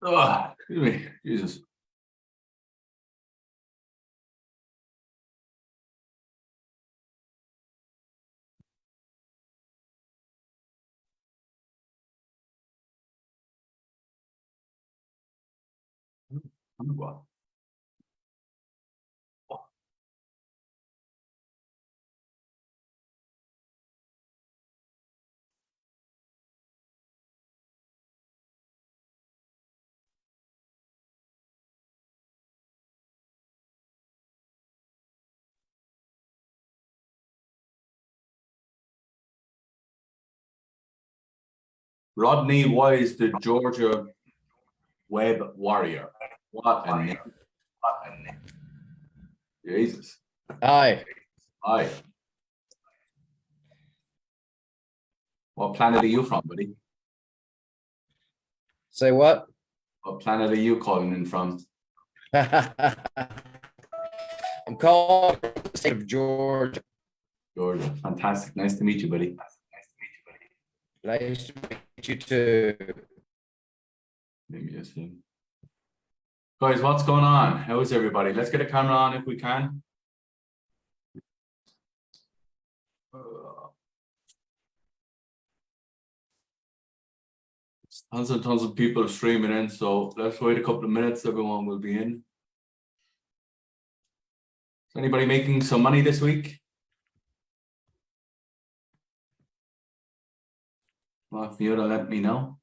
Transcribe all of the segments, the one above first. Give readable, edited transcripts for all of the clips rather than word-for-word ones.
Oh, excuse me, Jesus. What? Rodney Wise, the Georgia Web Warrior. What a name. Jesus. Hi. Hi. What planet are you from, buddy? Say what? What planet are you calling in from? I'm calling from the state of Georgia. Georgia. Fantastic. Nice to meet you, buddy. Nice to meet you too. Maybe just him. Guys, what's going on? How is everybody? Let's get a camera on if we can. Tons of people streaming in, so let's wait a couple of minutes. Everyone will be in. Is anybody making some money this week? Well, if you'd let me know.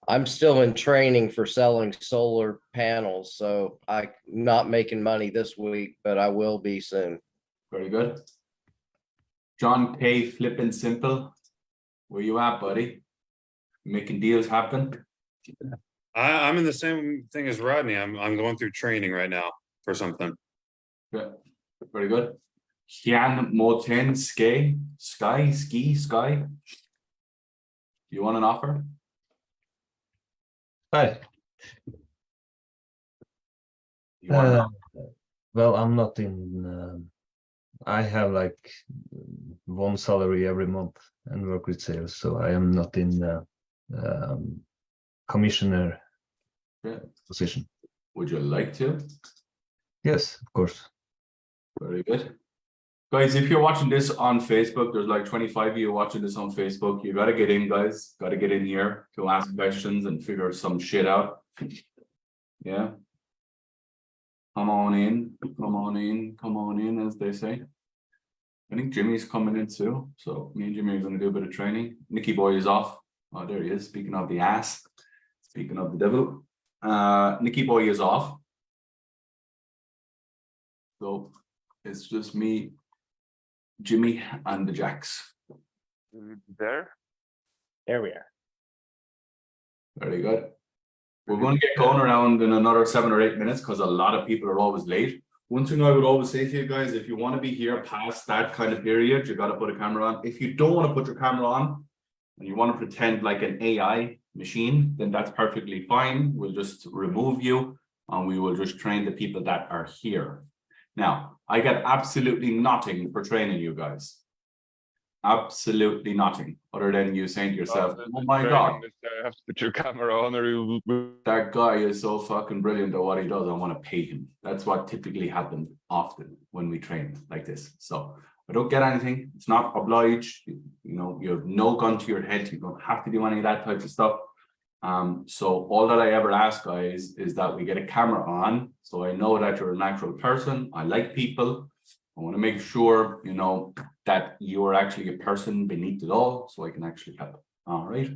I'm still in training for selling solar panels, so I'm not making money this week, but I will be soon. Very good. John K. Flippin' Simple. Where you at, buddy? Making deals happen? I'm in the same thing as Rodney. I'm going through training right now for something. Yeah, very good. Hian Moten Sky. You want an offer? Hi. You want an offer? Well, I'm not in. I have like one salary every month and work with sales, so I am not in the commissioner position. Would you like to? Yes, of course. Very good. Guys, if you're watching this on Facebook, there's like 25 of you watching this on Facebook. You got to get in, guys. Got to get in here to ask questions and figure some shit out. Yeah. Come on in, as they say. I think Jimmy's coming in too. So me and Jimmy are going to do a bit of training. Nicky Boy is off. Oh, there he is. Speaking of the ass. Speaking of the devil. Nicky Boy is off. So it's just me, Jimmy, and the Jacks. There we are. Very good. We're going to get going around in another 7 or 8 minutes because a lot of people are always late. One thing I would always say to you guys, if you want to be here past that kind of period, you got to put a camera on. If you don't want to put your camera on and you want to pretend like an AI machine, then that's perfectly fine. We'll just remove you and we will just train the people that are here. Now, I get absolutely nothing for training you guys. Absolutely nothing other than you saying to yourself, oh my God, I have to put your camera on or that guy is so fucking brilliant at what he does. I want to pay him. That's what typically happens often when we train like this. So I don't get anything. It's not obliged. You know, you have no gun to your head. You don't have to do any of that type of stuff. So all that I ever ask, guys, is that we get a camera on. So I know that you're a natural person. I like people. I want to make sure, you know, that you're actually a person beneath it all, so I can actually help. All right.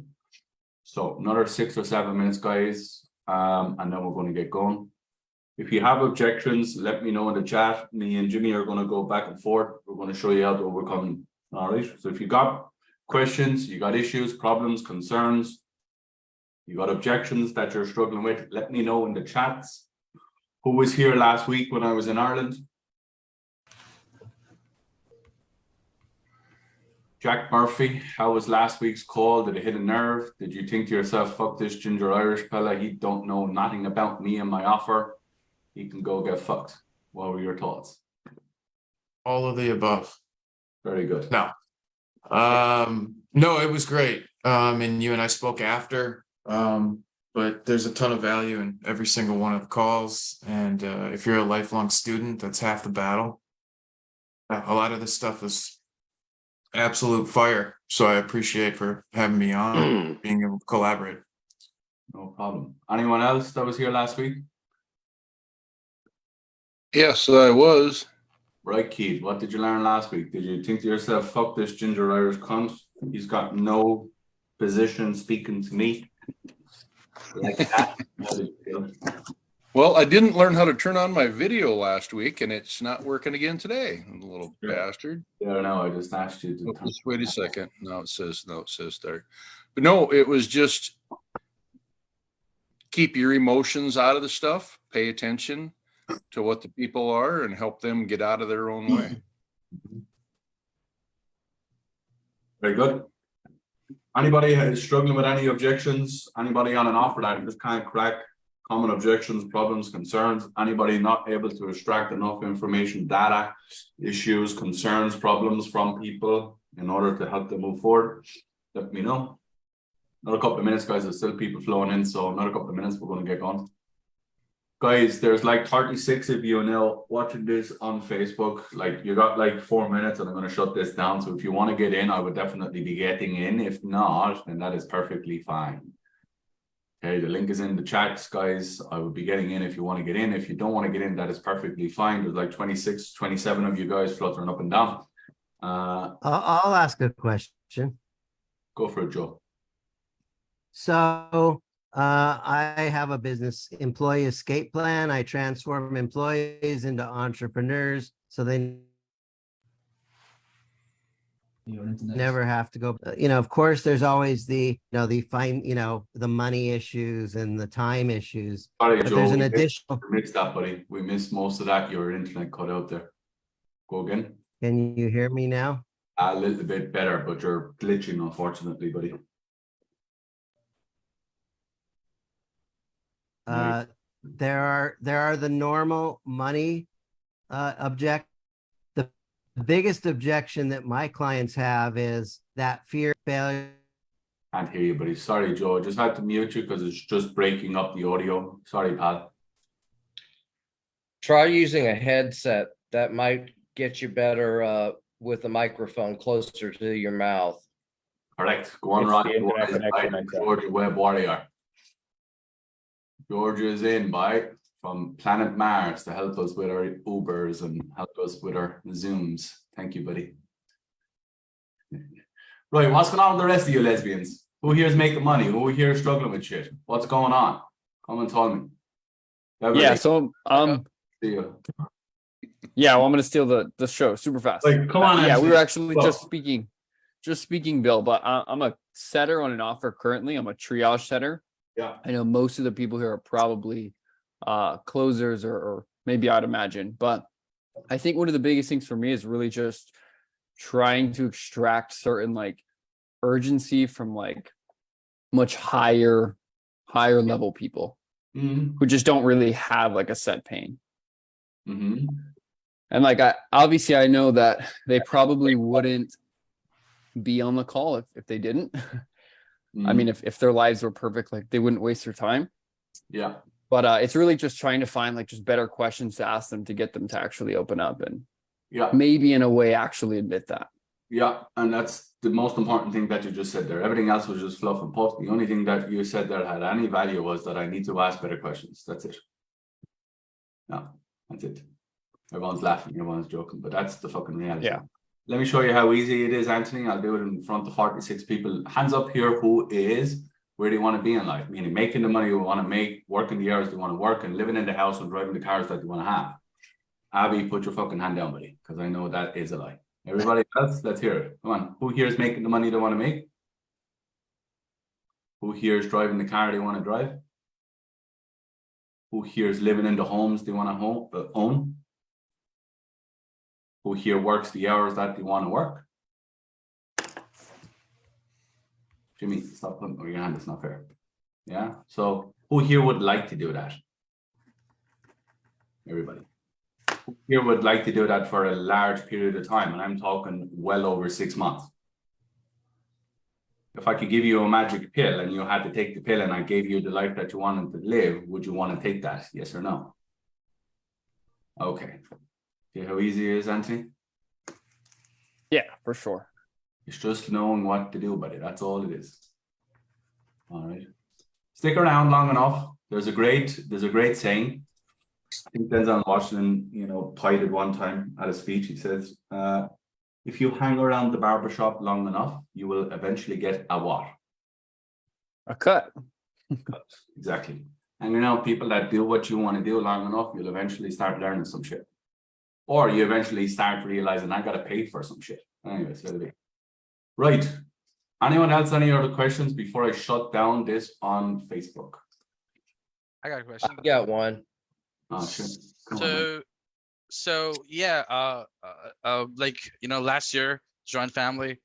So another 6 or 7 minutes, guys, and then we're going to get going. If you have objections, let me know in the chat. Me and Jimmy are going to go back and forth. We're going to show you how to overcome them. All right. So if you got questions, you got issues, problems, concerns, you got objections that you're struggling with, let me know in the chats. Who was here last week when I was in Ireland? Jack Murphy, how was last week's call? Did it hit a nerve? Did you think to yourself, fuck this ginger Irish fella, he don't know nothing about me and my offer, he can go get fucked? What were your thoughts? All of the above. Very good. Now, No, it was great. And you and I spoke after. But there's a ton of value in every single one of the calls. And if you're a lifelong student, that's half the battle. A lot of this stuff is absolute fire. So I appreciate for having me on, being able to collaborate. No problem. Anyone else that was here last week? Yes, I was. Right, Keith, what did you learn last week? Did you think to yourself, fuck this ginger Irish cunt? He's got no position speaking to me. Like that. How did you feel? Well, I didn't learn how to turn on my video last week, and it's not working again today. The little bastard. Yeah, no, I just asked you to. Oh, just wait a second. No, it says there. But no, it was just keep your emotions out of the stuff. Pay attention to what the people are and help them get out of their own way. Very good. Anybody is struggling with any objections? Anybody on an offer that just can't crack common objections, problems, concerns? Anybody not able to extract enough information, data, issues, concerns, problems from people in order to help them move forward? Let me know. Another couple of minutes, guys. There's still people flowing in, so another couple of minutes, we're going to get going. Guys, there's like 36 of you now watching this on Facebook. Like, you got like 4 minutes and I'm going to shut this down. So if you want to get in, I would definitely be getting in. If not, then that is perfectly fine. Okay, the link is in the chats, guys. I would be getting in if you want to get in. If you don't want to get in, that is perfectly fine. There's like 26, 27 of you guys fluttering up and down. I'll ask a question. Go for it, Joe. So I have a business employee escape plan. I transform employees into entrepreneurs so they never have to go. Of course, there's always the money issues and the time issues. Sorry, But Joe. there's an additional. We missed that, buddy. We missed most of that. Your internet cut out there. Go again. Can you hear me now? A little bit better, but you're glitching, unfortunately, buddy. There are the normal money the biggest objection that my clients have is that fear of failure. Can't hear you, buddy. Sorry, Joe. I just had to mute you because it's just breaking up the audio. Sorry, pal. Try using a headset. That might get you better with the microphone closer to your mouth. Correct. Go on, It's Ronnie. the internet connection, I guess. George, web warrior. George is in by from planet Mars to help us with our Ubers and help us with our Zooms. Thank you, buddy. Right, what's going on with the rest of you lesbians? Who here is making money? Who here is struggling with shit? What's going on? Come and tell me. Beverly, Yeah, so see you. yeah, well, I'm gonna steal the show super fast. Like, come on. Yeah, Anthony. we were actually Go. just speaking, Bill, but I'm a setter on an offer currently. I'm a triage setter. Yeah. I know most of the people here are probably closers or maybe I'd imagine, but I think one of the biggest things for me is really just trying to extract certain like urgency from like much higher level people who just don't really have like a set pain. Mm-hmm. And like I know that they probably wouldn't be on the call if they didn't. I mean, if their lives were perfect, like they wouldn't waste their time. Yeah. But it's really just trying to find like just better questions to ask them to get them to actually open up and Yeah. maybe in a way actually admit that. Yeah, and that's the most important thing that you just said there. Everything else was just fluff and puff. The only thing that you said there had any value was that I need to ask better questions. That's it. No, that's it. Everyone's laughing, everyone's joking, but that's the fucking reality. Yeah. Let me show you how easy it is, Anthony. I'll do it in front of 46 people. Hands up here, who is, where do you want to be in life? Meaning making the money you want to make, working the hours you want to work, and living in the house and driving the cars that you want to have. Abby, put your fucking hand down, buddy, because I know that is a lie. Everybody else, let's hear it. Come on. Who here is making the money they want to make? Who here is driving the car they want to drive? Who here is living in the homes they want to own? Who here works the hours that they want to work? Jimmy, stop putting your hand, it's not fair. Yeah, so who here would like to do that? Everybody. Here would like to do that for a large period of time, and I'm talking well over 6 months. if I could give you a magic pill and you had to take the pill and I gave you the life that you wanted to live, would you want to take that? Yes or no? Okay. See how easy it is, Anthony? Yeah, for sure. It's just knowing what to do about it. That's all it is. All right. Stick around long enough. There's a great saying. I think Denzel Washington, played it one time at a speech. He says, if you hang around the barbershop long enough, you will eventually get a what? A cut. Cut. Exactly. And people that do what you want to do long enough, you'll eventually start learning some shit. Or you eventually start realizing I gotta pay for some shit. Anyways, that'll be. Right. Anyone else, any other questions before I shut down this on Facebook? I got a question. I got one. Oh, shit. Come on, man. So yeah, last year, joint family,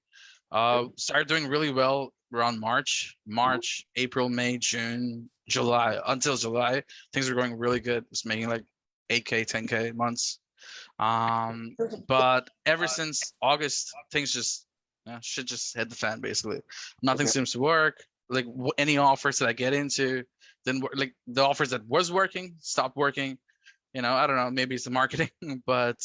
started doing really well around March, April, May, June, July, until July, things were going really good. It's making like 8K, 10K months. But ever since August, things just shit just hit the fan basically. Nothing seems to work. Like any offers that I get into, then like the offers that was working stopped working. I don't know, maybe it's the marketing, but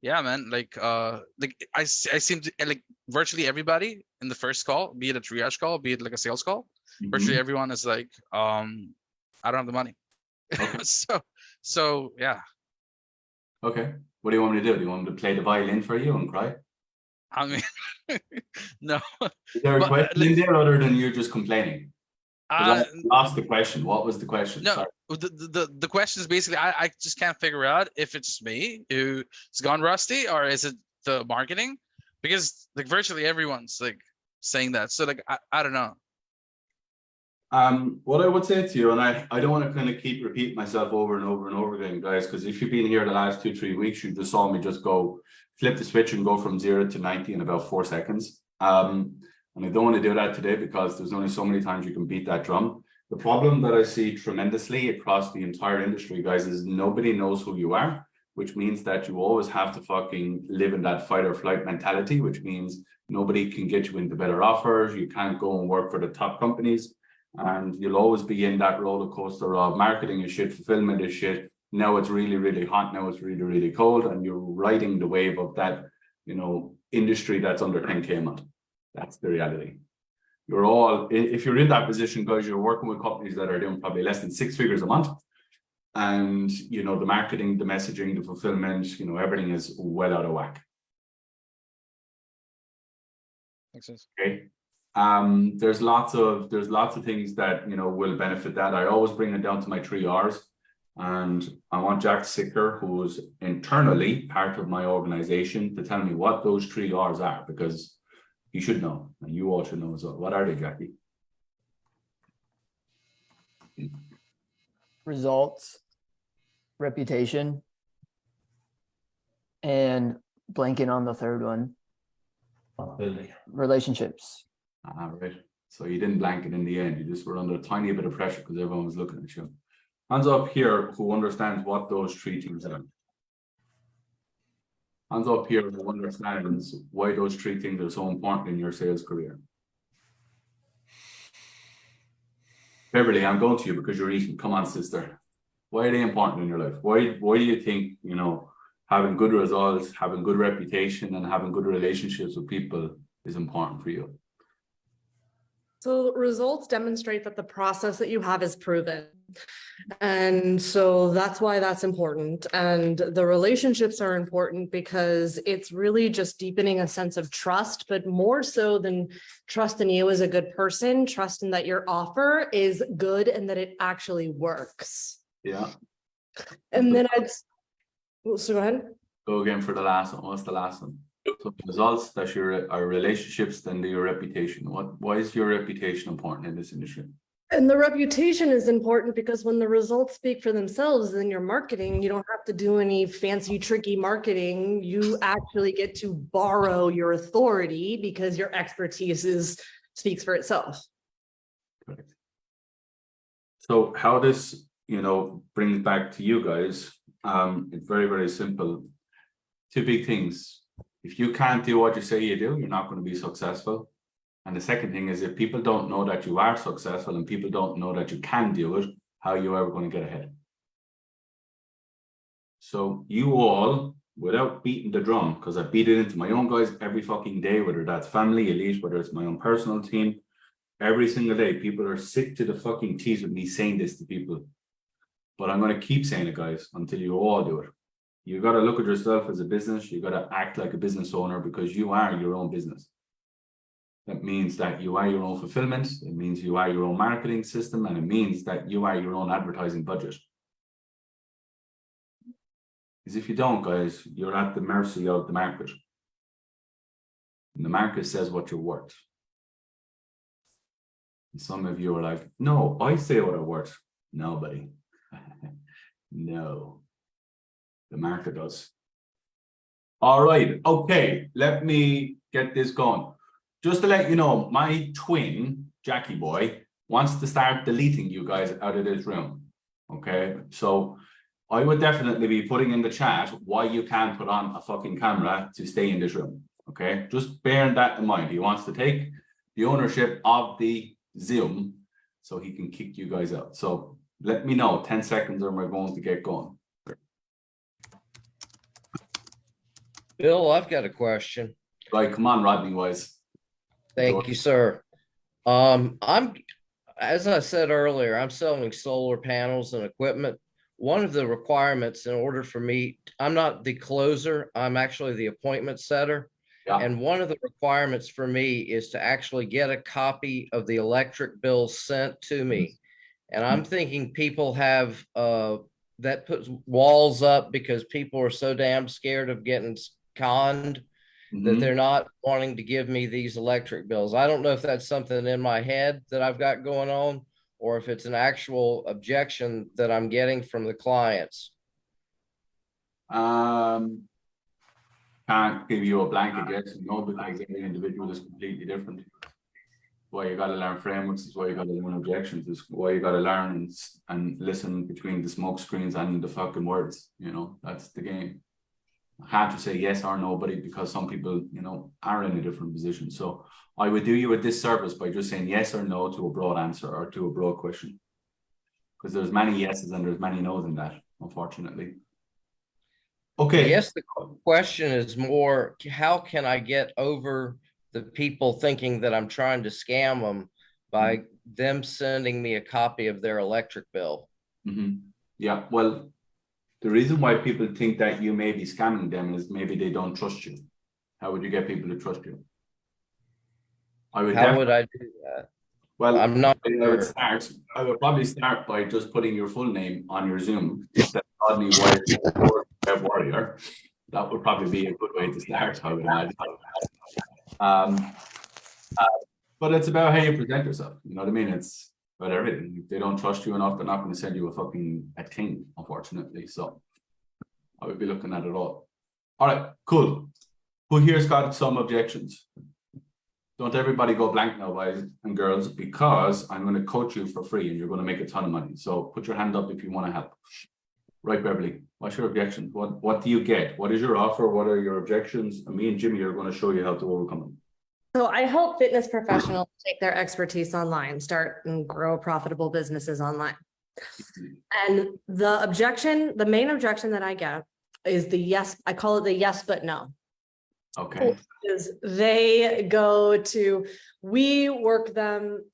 yeah, man, I seem to like virtually everybody in the first call, be it a triage call, be it like a sales call, virtually everyone is like, I don't have the money. Okay. so yeah. Okay. What do you want me to do? Do you want me to play the violin for you and cry? I mean, no. Is there a question in there other than you just complaining? I lost the question. What was the question? No, Sorry. the question is basically I just can't figure out if it's me who's gone rusty or is it the marketing, because like virtually everyone's like saying that. So like I don't know. What I would say to you, and I don't want to kind of keep repeating myself over and over and over again, guys, because if you've been here the last 2-3 weeks, you just saw me just go flip the switch and go from 0 to 90 in about 4 seconds. And I don't want to do that today because there's only so many times you can beat that drum. The problem that I see tremendously across the entire industry, guys, is nobody knows who you are, which means that you always have to fucking live in that fight or flight mentality, which means nobody can get you into better offers. You can't go and work for the top companies. And you'll always be in that roller coaster of marketing is shit, fulfillment is shit. Now it's really, really hot. Now it's really, really cold. And you're riding the wave of that, industry that's under 10K a month. That's the reality. You're all, if you're in that position, guys, you're working with companies that are doing probably less than 6 figures a month. And, the marketing, the messaging, the fulfillment, everything is well out of whack. Makes sense. Okay. There's lots of things that will benefit that. I always bring it down to my 3 R's, and I want Jack Sicker, who's internally part of my organization, to tell me what those 3 R's are, because he should know, and you all should know as well. What are they, Jackie? Results, reputation, and blanking on the third one. Relationships. Right. So you didn't blank it in the end. You just were under a tiny bit of pressure because everyone was looking at you. Hands up here who understands what those 3 things are. Hands up here who understands why those 3 things are so important in your sales career. Beverly, I'm going to you because you're eating. Come on, sister. Why are they important in your life? Why do you think, having good results, having good reputation, and having good relationships with people is important for you? So results demonstrate that the process that you have is proven. And so that's why that's important. And the relationships are important because it's really just deepening a sense of trust, but more so than trust in you as a good person, trust in that your offer is good and that it actually works. Yeah. And then so go ahead. Go again for the last one. What's the last one? So results, that's our relationships, then your reputation. Why is your reputation important in this industry? And the reputation is important because when the results speak for themselves, then your marketing, you don't have to do any fancy, tricky marketing. You actually get to borrow your authority because your expertise speaks for itself. Correct. So how this, brings back to you guys, it's very, very simple. 2 big things. If you can't do what you say you do, you're not going to be successful. And the second thing is if people don't know that you are successful and people don't know that you can do it, how are you ever going to get ahead? So you all, without beating the drum, because I beat it into my own guys every fucking day, whether that's family, elite, whether it's my own personal team, every single day, people are sick to the fucking teeth of me saying this to people. But I'm going to keep saying it, guys, until you all do it. You got to look at yourself as a business. You got to act like a business owner because you are your own business. That means that you are your own fulfillment. It means you are your own marketing system. And it means that you are your own advertising budget. Because if you don't, guys, you're at the mercy of the market. And the market says what you're worth. And some of you are like, no, I say what I'm worth. Nobody. No. The market does. All right. Okay. Let me get this going. Just to let you know, my twin, Jackie boy, wants to start deleting you guys out of this room. Okay. So I would definitely be putting in the chat why you can't put on a fucking camera to stay in this room. Okay. Just bearing that in mind. He wants to take the ownership of the Zoom so he can kick you guys out. So let me know 10 seconds and we're going to get going. Bill, I've got a question. Right, come on, Rodney Wise. Thank you, sir. As I said earlier, I'm selling solar panels and equipment. One of the requirements in order for me, I'm not the closer, I'm actually the appointment setter. Yeah. And one of the requirements for me is to actually get a copy of the electric bill sent to me. And I'm thinking people have that puts walls up because people are so damn scared of getting conned that they're not wanting to give me these electric bills. I don't know if that's something in my head that I've got going on or if it's an actual objection that I'm getting from the clients. Can't give you a blanket yes and no because every individual is completely different. Why you got to learn frameworks is why you got to learn objections is why you got to learn and listen between the smoke screens and the fucking words. You know, that's the game. I can't just say yes or no, but because some people, you know, are in a different position. So I would do you a disservice by just saying yes or no to a broad answer or to a broad question. Because there's many yeses and there's many no's in that, unfortunately. Okay. Yes, the question is more, how can I get over the people thinking that I'm trying to scam them by them sending me a copy of their electric bill? Yeah, well, the reason why people think that you may be scamming them is maybe they don't trust you. How would you get people to trust you? How would I do that? Well, I'm not sure. I would probably start by just putting your full name on your Zoom instead of Rodney Wise Web Warrior. That would probably be a good way to start, I would imagine. But it's about how you present yourself. You know what I mean? It's about everything. If they don't trust you enough, they're not going to send you a thing, unfortunately. So I would be looking at it all. All right, cool. Who here's got some objections? Don't everybody go blank now, boys and girls, because I'm going to coach you for free and you're going to make a ton of money. So put your hand up if you want to help. Right, Beverly, what's your objection? What do you get? What is your offer? What are your objections? And me and Jimmy are going to show you how to overcome them. So I help fitness professionals take their expertise online, start and grow profitable businesses online. And the main objection that I get is the yes, I call it the yes, but no. Okay. Is they go to, we work them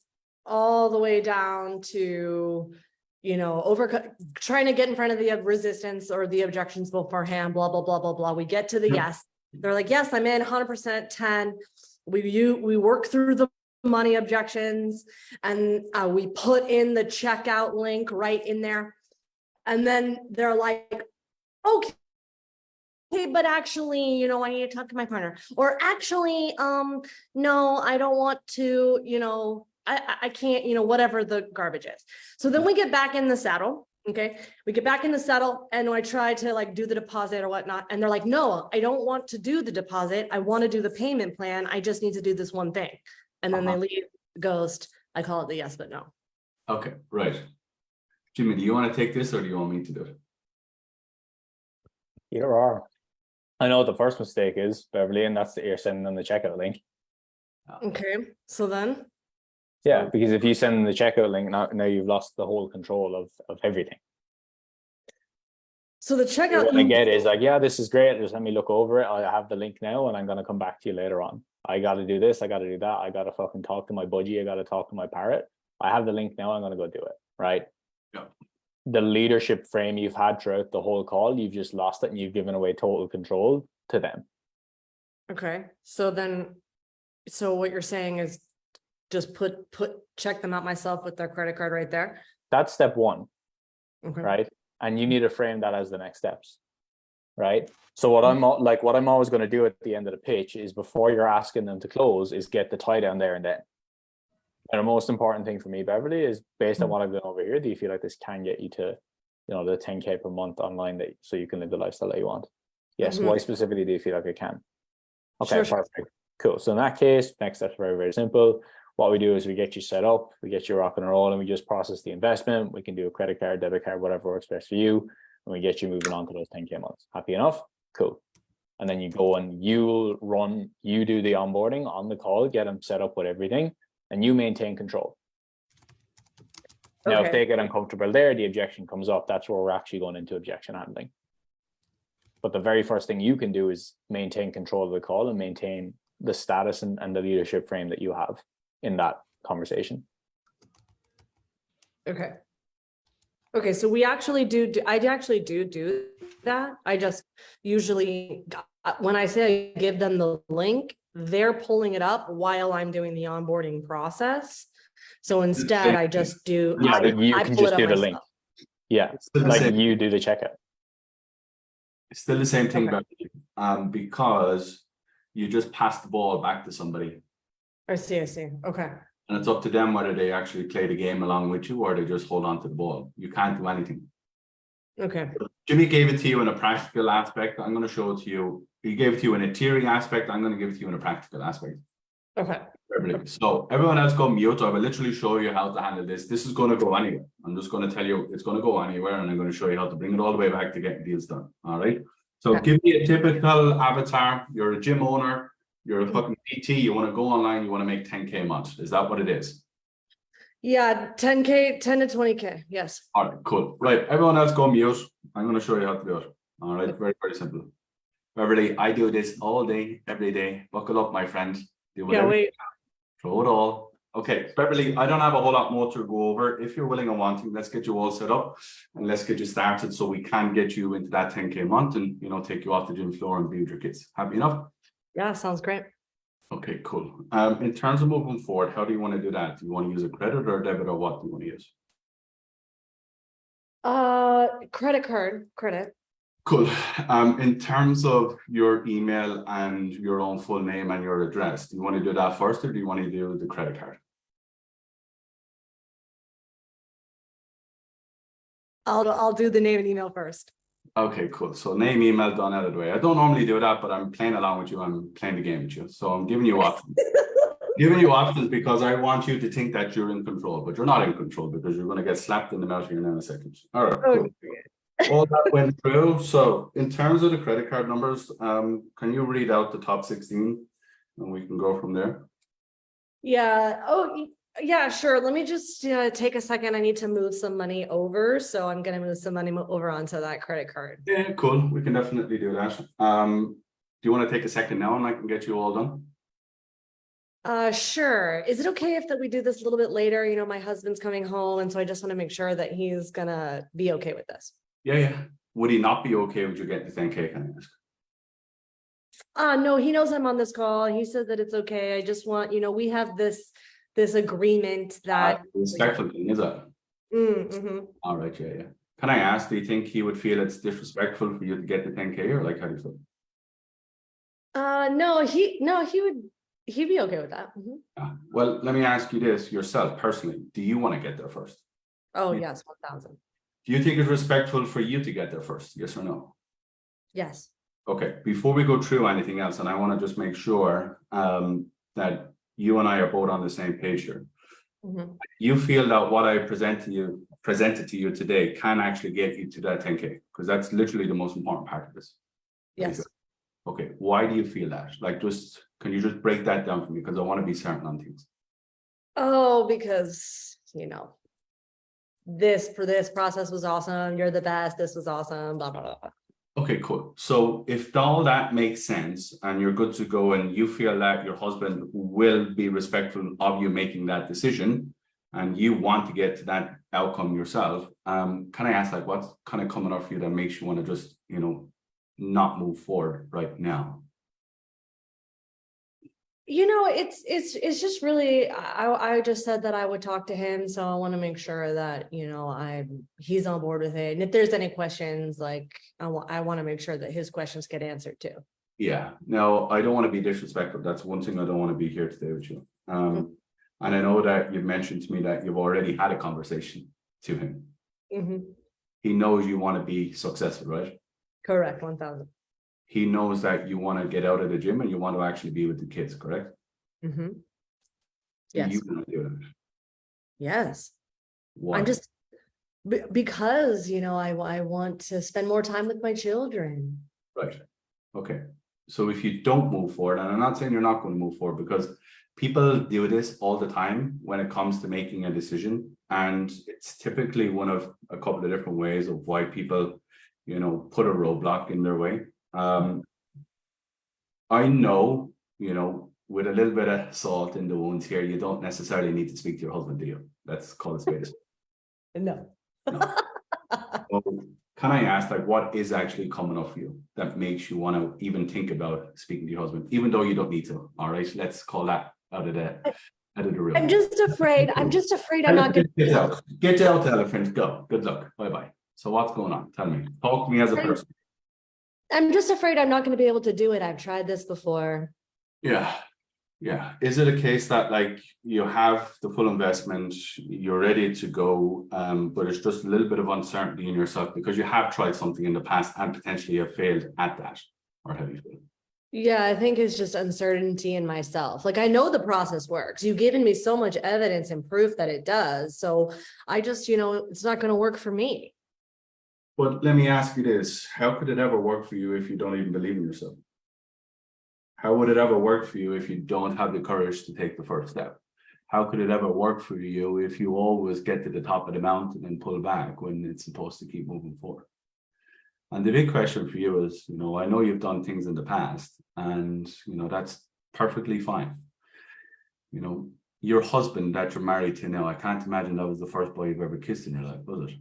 all the way down to, you know, trying to get in front of the resistance or the objections beforehand, blah, blah, blah, blah, blah. We get to the yes. They're like, yes, I'm in 100%, 10. We work through the money objections and we put in the checkout link right in there. And then they're like, okay, but actually, you know, I need to talk to my partner, or actually, no, I don't want to, you know, I can't, you know, whatever the garbage is. So then we get back in the saddle. Okay. We get back in the saddle and I try to like do the deposit or whatnot. And they're like, no, I don't want to do the deposit. I want to do the payment plan. I just need to do this one thing. And then they leave, ghost. I call it the yes, but no. Okay. Right. Jimmy, do you want to take this or do you want me to do it? Either or. I know what the first mistake is, Beverly, and that's that you're sending them the checkout link. Okay, so then, Yeah, because if you send them the checkout link, now you've lost the whole control of everything. so the What checkout. I get is like, yeah, this is great. Just let me look over it. I have the link now, and I'm gonna come back to you later on. I got to do this. I got to do that. I got to fucking talk to my budgie. I got to talk to my parrot. I have the link now. I'm gonna go do it. Right. Yeah. The leadership frame you've had throughout the whole call, you've just lost it, and you've given away total control to them. Okay, so then, so what you're saying is just check them out myself with their credit card right there? That's step one. Okay. Right. And you need to frame that as the next steps. Right. So what I'm always going to do at the end of the pitch is, before you're asking them to close, is get the tie down there and then. And the most important thing for me, Beverly, is based on what I've done over here, do you feel like this can get you to, the 10K per month online, so you can live the lifestyle that you want? Yes. Why specifically do you feel like it can? Okay, Sure. perfect. Cool. So in that case, next step's very, very simple. What we do is we get you set up, we get you rocking and rolling, we just process the investment. We can do a credit card, debit card, whatever works best for you. And we get you moving on to those 10K months. Happy enough? Cool. And then you go and you do the onboarding on the call, get them set up with everything, and you maintain control. Now, if Okay. they get uncomfortable there, the objection comes up. That's where we're actually going into objection handling. But the very first thing you can do is maintain control of the call and maintain the status and the leadership frame that you have in that conversation. Okay. Okay, so I actually do that. I just usually, when I say I give them the link, they're pulling it up while I'm doing the onboarding process. So instead, I just do. Yeah, I you can pull it just up do the link. myself. Yeah, Still the like same. you do the checkout. It's still the same thing, Okay. because you just pass the ball back to somebody, I see. Okay. and it's up to them whether they actually play the game along with you or they just hold on to the ball. You can't do anything. Okay. Jimmy gave it to you in a practical aspect. I'm going to show it to you. He gave it to you in a theory aspect. I'm going to give it to you in a practical aspect. Okay. So everyone else go mute. I will literally show you how to handle this. This is going to go anywhere. I'm just going to tell you it's going to go anywhere, and I'm going to show you how to bring it all the way back to getting deals done. All right. So Okay. give me a typical avatar. You're a gym owner. You're a fucking PT. You want to go online. You want to make 10K a month. Is that what it is? Yeah, 10K, 10 to 20K. Yes. All right, cool. Right. Everyone else go mute. I'm going to show you how to do it. All right. Very, very simple. Beverly, I do this all day, every day. Buckle up, my friend. Do Yeah, whatever. wait. Throw it all. Okay, Beverly, I don't have a whole lot more to go over. If you're willing and wanting, let's get you all set up and let's get you started so we can get you into that 10K a month and, take you off the gym floor and be with your kids. Happy enough? Yeah, sounds great. Okay, cool. In terms of moving forward, how do you want to do that? Do you want to use a credit or a debit, or what do you want to use? Credit card, credit. Cool. In terms of your email and your own full name and your address, do you want to do that first or do you want to do the credit card? I'll do the name and email first. Okay, cool. So name, email done out of the way. I don't normally do that, but I'm playing along with you. I'm playing the game with you. So I'm giving you options. Giving you options because I want you to think that you're in control, but you're not in control because you're going to get slapped in the mouth here in a second. All right, cool. All that went through. So in terms of the credit card numbers, can you read out the top 16 and we can go from there? Yeah. Oh, yeah, sure. Let me just take a second. I need to move some money over. So I'm going to move some money over onto that credit card. Yeah, cool. We can definitely do that. Do you want to take a second now and I can get you all done? Sure. Is it okay if that we do this a little bit later? My husband's coming home, and so I just want to make sure that he's gonna be okay with this. Yeah. Would he not be okay with you getting the 10K, can I ask? No, he knows I'm on this call. He said that it's okay. I just want, we have this agreement that Respectful thing, is that? All right, yeah. Can I ask, do you think he would feel it's disrespectful for you to get the 10K, or like how do you feel? He'd be okay with that. Well, let me ask you this yourself personally. Do you want to get there first? Oh, yes, 1,000. Do you think it's respectful for you to get there first? Yes or no? Yes. Okay, before we go through anything else, and I want to just make sure that you and I are both on the same page here. You feel that what I presented to you today can actually get you to that 10K, because that's literally the most important part of this. Yes. Okay, why do you feel that? Like, just Can you just break that down for me? Because I want to be certain on things. Oh, because, you know, this process was awesome. You're the best. This was awesome. Blah, blah, blah. Okay, cool. So if all that makes sense and you're good to go and you feel that your husband will be respectful of you making that decision and you want to get to that outcome yourself, can I ask, like, what's kind of coming up for you that makes you want to just, you know, not move forward right now? You know, it's just really, I just said that I would talk to him, so I want to make sure that, you know, he's on board with it. And if there's any questions, like, I want to make sure that his questions get answered too. Yeah, no, I don't want to be disrespectful. That's one thing I don't want to be here today with you. And I know that you've mentioned to me that you've already had a conversation to him. He knows you want to be successful, right? Correct, 1,000. He knows that you want to get out of the gym and you want to actually be with the kids, correct? Yes. You want to do that. Yes. Why? I'm just because, you know, I want to spend more time with my children. Right. Okay. So if you don't move forward, and I'm not saying you're not going to move forward, because people do this all the time when it comes to making a decision. And it's typically one of a couple of different ways of why people, you know, put a roadblock in their way. I know, you know, with a little bit of salt in the wounds here, you don't necessarily need to speak to your husband, do you? Let's call it spade a spade. No. So can I ask, like, what is actually coming up for you that makes you want to even think about speaking to your husband, even though you don't need to? All right, let's call that out of the room. I'm just afraid I'm not going to. Get out, elephant, go. Good luck. Bye-bye. So what's going on? Tell me. Talk to me as a person. I'm just afraid I'm not going to be able to do it. I've tried this before. Yeah. Yeah. Is it a case that, like, you have the full investment, you're ready to go, but it's just a little bit of uncertainty in yourself because you have tried something in the past and potentially have failed at that? Or have you failed? Yeah, I think it's just uncertainty in myself. Like, I know the process works. You've given me so much evidence and proof that it does. So I just, you know, it's not going to work for me. But let me ask you this. How could it ever work for you if you don't even believe in yourself? How would it ever work for you if you don't have the courage to take the first step? How could it ever work for you if you always get to the top of the mountain and pull back when it's supposed to keep moving forward? And the big question for you is, you know, I know you've done things in the past and, you know, that's perfectly fine. You know, your husband that you're married to now, I can't imagine that was the first boy you've ever kissed in your life, was it?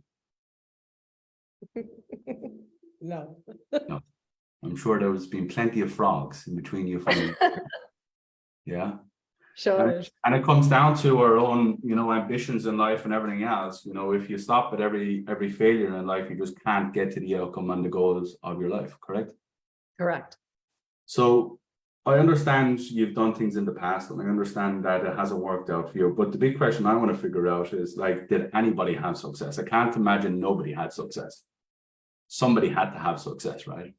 No. No. I'm sure there has been plenty of frogs in between you. Yeah. Sure. And it comes down to our own, you know, ambitions in life and everything else. You know, if you stop at every failure in life, you just can't get to the outcome and the goals of your life, correct? Correct. So I understand you've done things in the past and I understand that it hasn't worked out for you. But the big question I want to figure out is, like, did anybody have success? I can't imagine nobody had success. Somebody had to have success, right?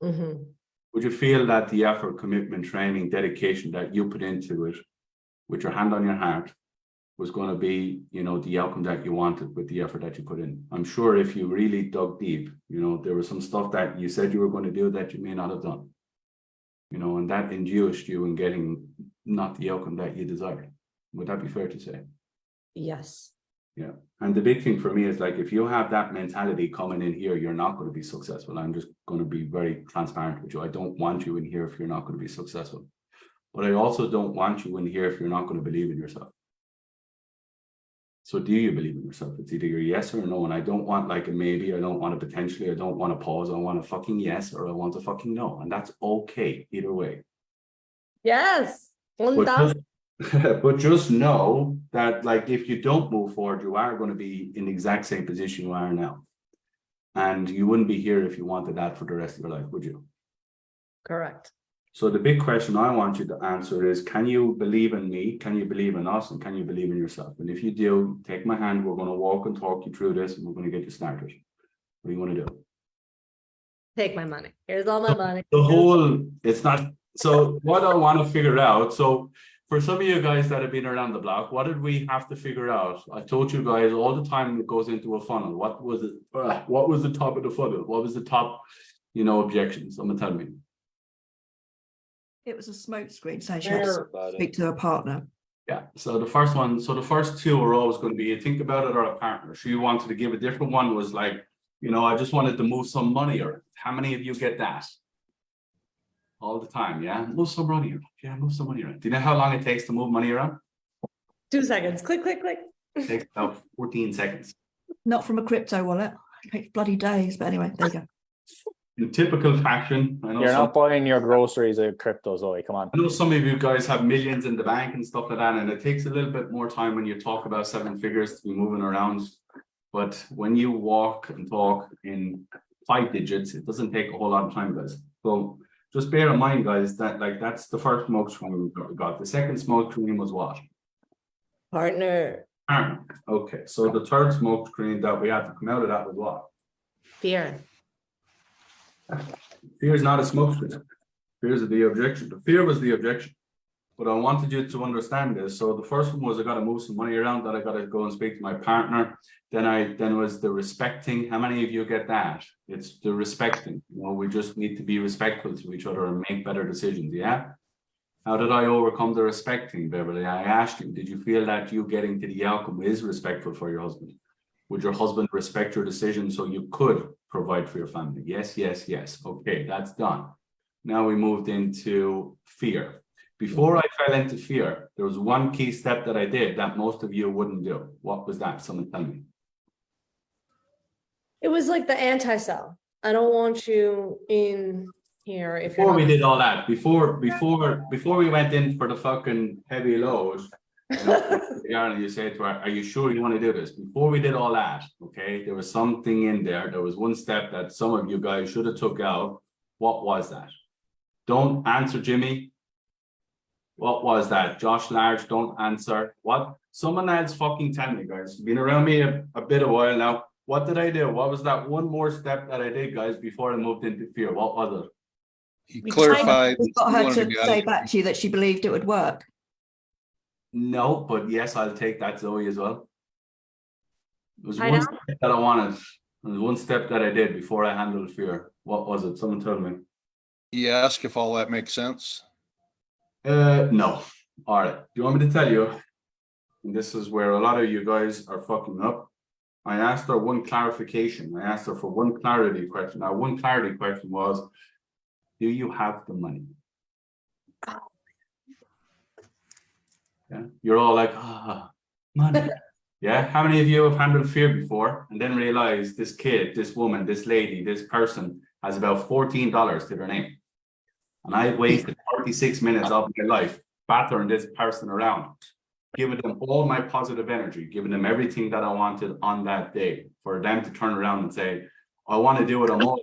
Would you feel that the effort, commitment, training, dedication that you put into it, with your hand on your heart, was going to be, you know, the outcome that you wanted with the effort that you put in? I'm sure if you really dug deep, you know, there was some stuff that you said you were going to do that you may not have done, you know, and that induced you in getting not the outcome that you desired. Would that be fair to say? Yes. Yeah. And the big thing for me is, like, if you have that mentality coming in here, you're not going to be successful. I'm just going to be very transparent with you. I don't want you in here if you're not going to be successful. But I also don't want you in here if you're not going to believe in yourself. So do you believe in yourself? It's either your yes or no. And I don't want, like, a maybe, I don't want a potentially, I don't want a pause, I want a fucking yes or I want a fucking no. And that's okay either way. Yes. But just know that, like, if you don't move forward, you are going to be in the exact same position you are now. And you wouldn't be here if you wanted that for the rest of your life, would you? Correct. So the big question I want you to answer is, can you believe in me? Can you believe in us? And can you believe in yourself? And if you do, take my hand. We're going to walk and talk you through this and we're going to get you started. What do you want to do? Take my money. Here's all my money. It's not. So what I want to figure out. So for some of you guys that have been around the block, what did we have to figure out? I told you guys all the time it goes into a funnel. What was it? What was the top of the funnel? What was the top, you know, objections? Someone tell me. It was a smoke screen saying she had to speak to her partner. Yeah, so the first one, so the first two are always going to be a think about it or a partner. She wanted to give a different one, was like, you know, I just wanted to move some money around. How many of you get that? All the time, yeah? Move some money around. Yeah, move some money around. Do you know how long it takes to move money around? 2 seconds. Click, click, click. It takes about 14 seconds. Not from a crypto wallet. It takes bloody days. But anyway, there you go. In typical fashion, I know You're some, not buying your groceries at crypto, Zoe. Come on. I know some of you guys have millions in the bank and stuff like that, and it takes a little bit more time when you talk about 7 figures to be moving around. But when you walk and talk in 5 digits, it doesn't take a whole lot of time, guys. So just bear in mind, guys, that like that's the first smoke screen we got. The second smoke screen was what? Partner. Partner. Okay, so the third smoke screen that we had to come out of that was what? Fear. Fear is not a smoke screen. Fear is the objection. The fear was the objection. But I wanted you to understand this. So the first one was I got to move some money around, that I got to go and speak to my partner. Then was the respecting. How many of you get that? It's the respecting. You know, we just need to be respectful to each other and make better decisions. Yeah. How did I overcome the respecting, Beverly? I asked you, did you feel that you getting to the outcome is respectful for your husband? Would your husband respect your decision so you could provide for your family? Yes, yes, yes. Okay, that's done. Now we moved into fear. Before I fell into fear, there was one key step that I did that most of you wouldn't do. What was that? Someone tell me. It was like the anti-cell. I don't want you in here if you're Before we not. did all that, before we went in for the fucking heavy load, you say to her, are you sure you want to do this? Before we did all that, okay, there was something in there. There was one step that some of you guys should have took out. What was that? Don't answer, Jimmy. What was that? Josh Large, don't answer. What? Someone else fucking tell me, guys. Been around me a bit of a while now. What did I do? What was that one more step that I did, guys, before I moved into fear? What was it? He clarified. We got her to say back to you that she believed it would work. No, but yes, I'll take that, Zoe, as well. It was I one know. step that I wanted. It was one step that I did before I handled fear. What was it? Someone tell me. You ask if all that makes sense. No. All right. Do you want me to tell you? And this is where a lot of you guys are fucking up. I asked her one clarification. I asked her for one clarity question. Now, one clarity question was, do you have the money? Yeah. You're all like, money. Yeah. How many of you have handled fear before and then realize this kid, this woman, this lady, this person has about $14 to their name? And I've wasted 36 minutes of my life battering this person around, giving them all my positive energy, giving them everything that I wanted on that day, for them to turn around and say, I want to do it, I'm all.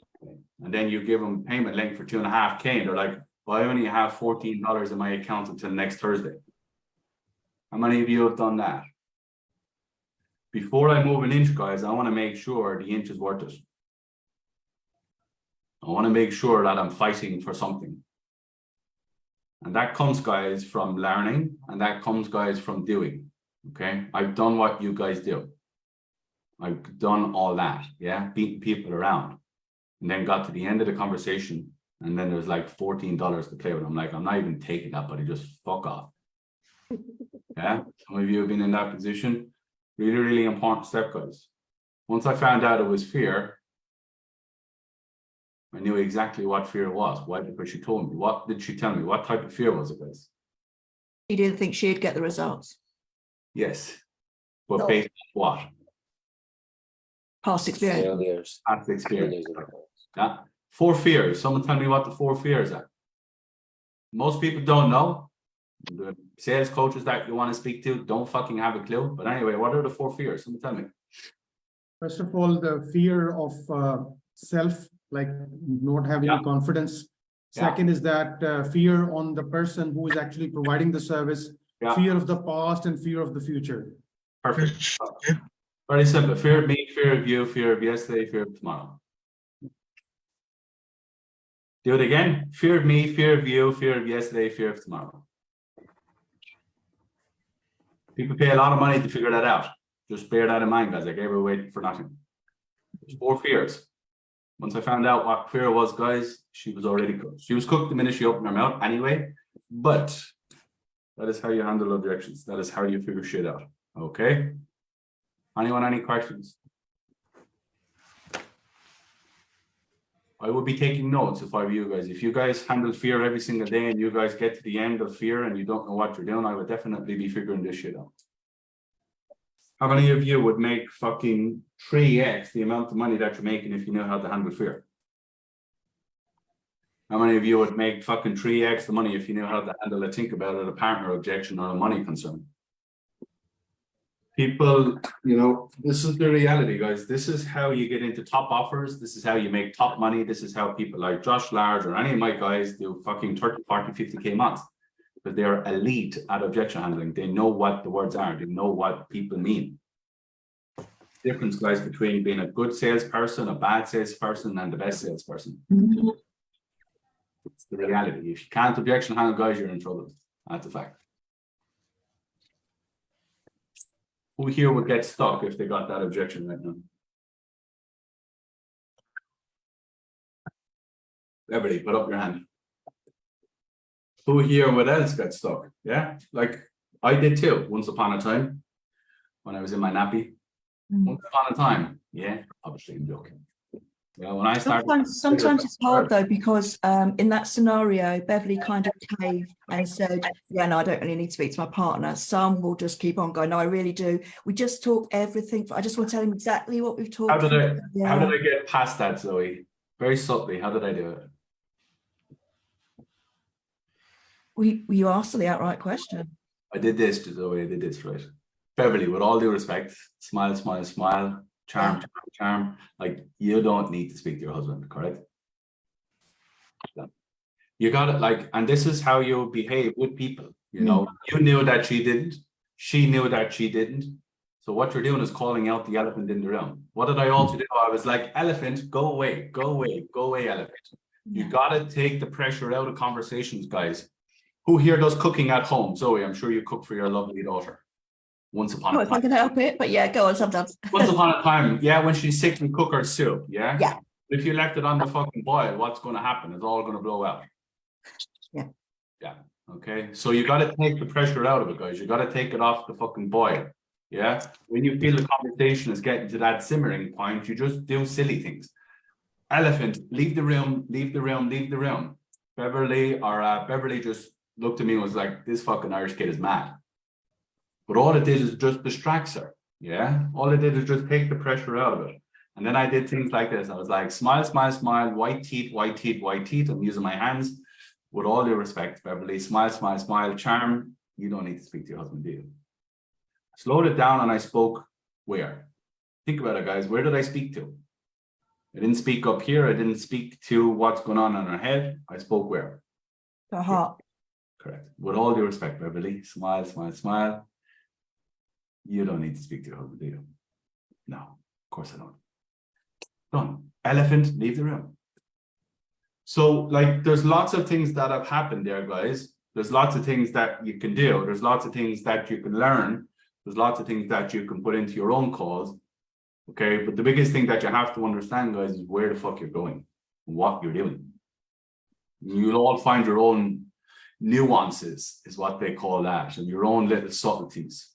And then you give them a payment link for 2.5K and they're like, well, I only have $14 in my account until next Thursday. How many of you have done that? Before I move an inch, guys, I want to make sure the inch is worth it. I want to make sure that I'm fighting for something. And that comes, guys, from learning, and that comes, guys, from doing. Okay, I've done what you guys do. I've done all that, yeah, beating people around, and then got to the end of the conversation, and then there's like $14 to play with. I'm like, I'm not even taking that, buddy. Just fuck off. Yeah, some of you have been in that position. Really, really important step, guys. Once I found out it was fear, I knew exactly what fear was. Why? Because she told me. What did she tell me? What type of fear was it, guys? She didn't think she'd get the results. Yes. But No. based on what? Past experience. Failures. Past experience. Yeah. 4 fears. Someone tell me what the 4 fears are. Most people don't know. The sales coaches that you want to speak to don't fucking have a clue. But anyway, what are the 4 fears? Someone tell me. First of all, the fear of self, like not having any confidence. Second is that fear on the person who is actually providing the service, fear of the past and fear of the future. Perfect. Very simple. Fear of me, fear of you, fear of yesterday, fear of tomorrow. Do it again. Fear of me, fear of you, fear of yesterday, fear of tomorrow. People pay a lot of money to figure that out. Just bear that in mind, guys. I gave it away for nothing. There's 4 fears. Once I found out what fear was, guys, she was already cooked. She was cooked the minute she opened her mouth anyway, but that is how you handle objections. That is how you figure shit out. Okay? Anyone, any questions? I would be taking notes if I were you guys. If you guys handle fear every single day and you guys get to the end of fear and you don't know what you're doing, I would definitely be figuring this shit out. How many of you would make fucking 3x the amount of money that you're making if you know how to handle fear? How many of you would make fucking 3x the money if you knew how to handle a think about it, a partner objection or a money concern? People, you know, this is the reality, guys. This is how you get into top offers. This is how you make top money. This is how people like Josh Large or any of my guys do fucking 30, 40, 50K months. Because they are elite at objection handling. They know what the words are. They know what people mean. Difference, guys, between being a good salesperson, a bad salesperson, and the best salesperson. It's the reality. If you can't objection handle, guys, you're in trouble. That's a fact. Who here would get stuck if they got that objection right now? Everybody, put up your hand. Who here would else get stuck? Yeah, like I did too, once upon a time, when I was in my nappy. Once upon a time, yeah, obviously I'm joking. Yeah, when I started. Sometimes it's hard though, because in that scenario, Beverly kind of caved and said, yeah, no, I don't really need to speak to my partner. Some will just keep on going, no, I really do. We just talk everything. I just want to tell him exactly what we've talked How did about. I get past that, Zoe? Very subtly, how did I do it? You asked the outright question. I did this, Zoe, I did this, right? Beverly, with all due respect, smile, smile, smile, charm, charm, charm. Like, you don't need to speak to your husband, correct? You got it, like, and this is how you behave with people. You know, you knew that she didn't. She knew that she didn't. So what you're doing is calling out the elephant in the room. What did I also do? I was like, elephant, go away, go away, go away, elephant. You got to take the pressure out of conversations, guys. Who here does cooking at home? Zoe, I'm sure you cook for your lovely daughter. Once upon a time. If I can help it, but yeah, go on sometimes. Once upon a time, yeah, when she's sick, we cook her soup, yeah? Yeah. If you left it on the fucking boil, what's going to happen? It's all going to blow out. Yeah. Yeah, okay? So you got to take the pressure out of it, guys. You got to take it off the fucking boil, yeah? When you feel the conversation is getting to that simmering point, you just do silly things. Elephant, leave the room, leave the room, leave the room. Beverly just looked at me and was like, this fucking Irish kid is mad. But all it did is just distracts her. Yeah. All it did is just take the pressure out of it. And then I did things like this. I was like, smile, smile, smile, white teeth, white teeth, white teeth. I'm using my hands. With all due respect, Beverly, smile, smile, smile, charm. You don't need to speak to your husband, do you? Slowed it down and I spoke where? Think about it, guys. Where did I speak to? I didn't speak up here. I didn't speak to what's going on in her head. I spoke where? The heart. Correct. With all due respect, Beverly, smile, smile, smile. You don't need to speak to your husband, do you? No, of course I don't. Done. Elephant, leave the room. So, like, there's lots of things that have happened there, guys. There's lots of things that you can do. There's lots of things that you can learn. There's lots of things that you can put into your own calls. Okay, but the biggest thing that you have to understand, guys, is where the fuck you're going, what you're doing. You'll all find your own nuances, is what they call that, and your own little subtleties.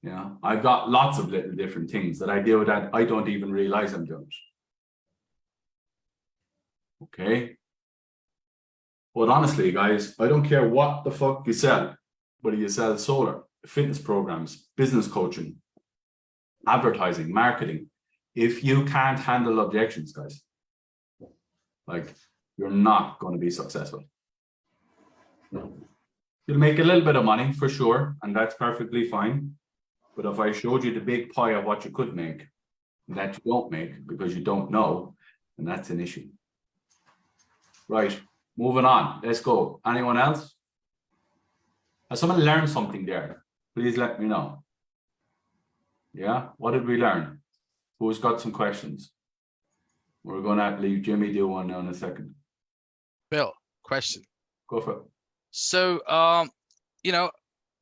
Yeah, I've got lots of little different things that I do that I don't even realize I'm doing. Okay. But honestly, guys, I don't care what the fuck you sell, whether you sell solar, fitness programs, business coaching, advertising, marketing. If you can't handle objections, guys, like, you're not going to be successful. You'll make a little bit of money for sure, and that's perfectly fine. But if I showed you the big pie of what you could make, that you don't make because you don't know, then that's an issue. Right, moving on. Let's go. Anyone else? Has someone learned something there? Please let me know. Yeah, what did we learn? Who's got some questions? We're going to leave Jimmy do one now in a second. Bill, question. Go for it. So, you know,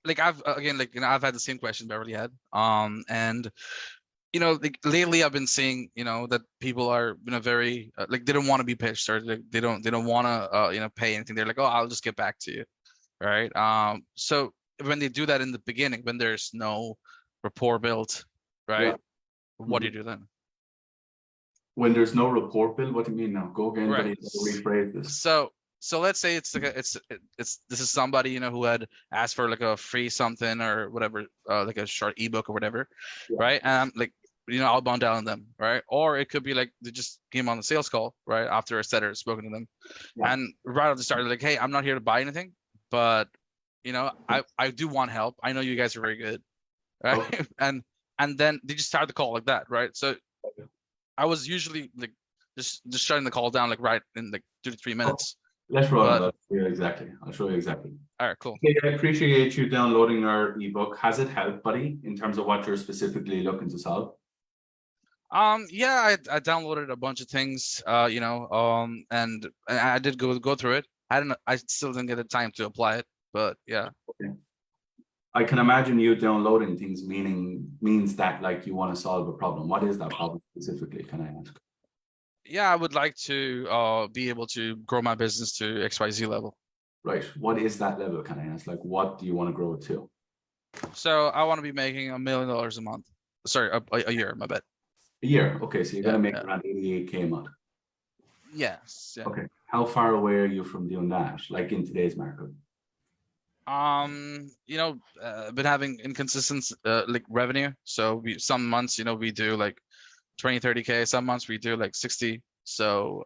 like I've had the same question Beverly had. And you know, like lately I've been seeing, you know, that people are, you know, very like they don't want to be pitched, or like they don't want to you know, pay anything. They're like, oh, I'll just get back to you, right? So when they do that in the beginning, when there's no rapport built, right? Yeah. What do you do then? When there's no report build, what do you mean now? Go again, Right. buddy. Rephrase this. So let's say it's like this is somebody, you know, who had asked for like a free something or whatever, like a short ebook or whatever, Yeah. right? And I'm like, you know, I'll bound down them, right? Or it could be like they just came on the sales call, right, after a setter has spoken to them, Yeah. and right at the start, like, hey, I'm not here to buy anything, but you know, I do want help. I know you guys are very good, right? Okay. and then they just start the call like that, right? So I was usually like just shutting the call down like right in like 2 to 3 minutes. Let's roll But- that. Yeah, exactly. I'll show you exactly. All right, cool. Okay, I appreciate you downloading our ebook. Has it helped, buddy, in terms of what you're specifically looking to solve? Yeah, I downloaded a bunch of things, you know, and I did go through it. I still didn't get the time to apply it, but yeah. Okay. I can imagine you downloading things means that like you want to solve a problem. What is that problem specifically? Can I ask? Yeah, I would like to be able to grow my business to XYZ level. Right. What is that level? Can I ask? Like, what do you want to grow it to? So I want to be making $1 million a month. Sorry, a year. My bad. A year. Okay, so you're gonna make yeah. around 88K a month. Yes. Yeah. Okay. How far away are you from doing that? Like in today's market? You know, been having inconsistent like revenue. So some months, you know, we do like 20, 30K. Some months we do like 60. So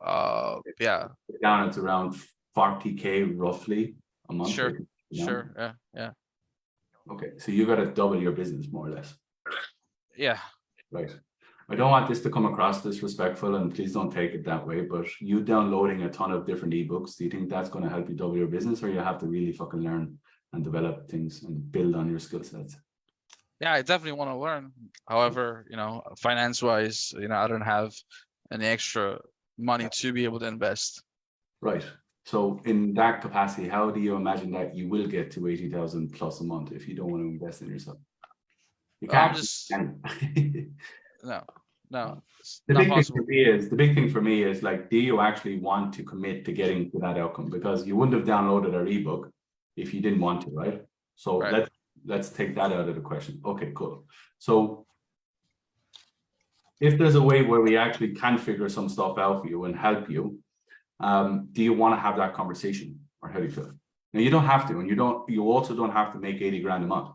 yeah. Down it's around 40K roughly a month. Sure. Yeah. Sure. Yeah. Yeah. Okay, so you got to double your business more or less. Yeah. Right. I don't want this to come across disrespectful, and please don't take it that way, but you downloading a ton of different ebooks, do you think that's going to help you double your business, or you have to really fucking learn and develop things and build on your skill sets? Yeah, I definitely want to learn. However, you know, finance wise, you know, I don't have any extra money to be able to invest. Right. So in that capacity, how do you imagine that you will get to 80,000 plus a month if you don't want to invest in yourself? You can't. No. The Not big possible. thing for me is like, do you actually want to commit to getting to that outcome? Because you wouldn't have downloaded our ebook if you didn't want to, right? So Right. let's take that out of the question. Okay, cool. So if there's a way where we actually can figure some stuff out for you and help you, do you want to have that conversation, or how do you feel? Now you don't have to, and you also don't have to make 80 grand a month,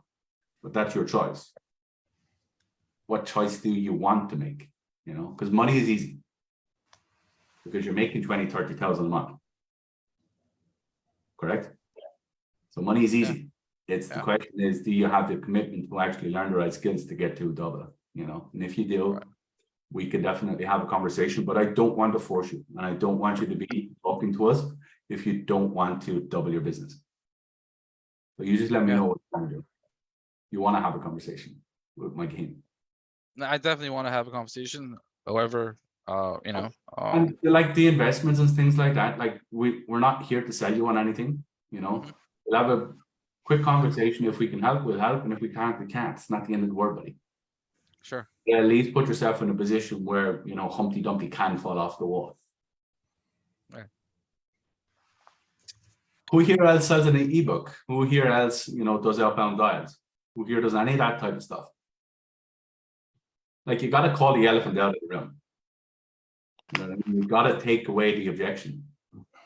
but that's your choice. What choice do you want to make? You know, because money is easy, because you're making 20, 30,000 a month. Correct? So money is easy. It's the question is, do you have the commitment to actually learn the right skills to get to double? You know, and if you do, we could definitely have a conversation, but I don't want to force you, and I don't want you to be talking to us if you don't want to double your business. So you just let me know what you want to do. You want to have a conversation with my team. I definitely want to have a conversation. However, you know, and like the investments and things like that, like we're not here to sell you on anything, you know. We'll have a quick conversation. If we can help, we'll help, and if we can't, we can't. It's not the end of the world, buddy. Sure. Yeah, at least put yourself in a position where, you know, Humpty Dumpty can fall off the wall. Right. Who here else sells an ebook? Who here else, you know, does outbound dials? Who here does any of that type of stuff? Like, you got to call the elephant out of the room. You know what I mean? You got to take away the objection.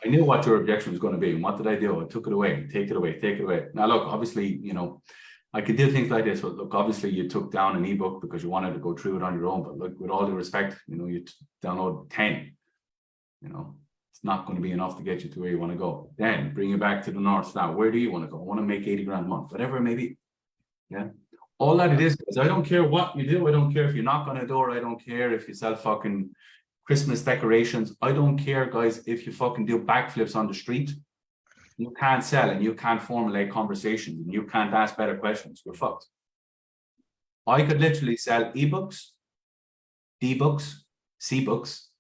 I knew what your objection was going to be, and what did I do? I took it away, take it away, take it away. Now, look, obviously, you know, I could do things like this, but look, obviously you took down an ebook because you wanted to go through it on your own. But look, with all due respect, you know, you download 10, you know, it's not going to be enough to get you to where you want to go. Then bring you back to the North Star. Where do you want to go? I want to make 80 grand a month, whatever it may be. Yeah. All that it is I don't care what you do. I don't care if you knock on a door. I don't care if you sell fucking Christmas decorations. I don't care, guys, if you fucking do backflips on the street. You can't sell, and you can't formulate conversations, and you can't ask better questions. You're fucked. I could literally sell ebooks, D-books, C-books,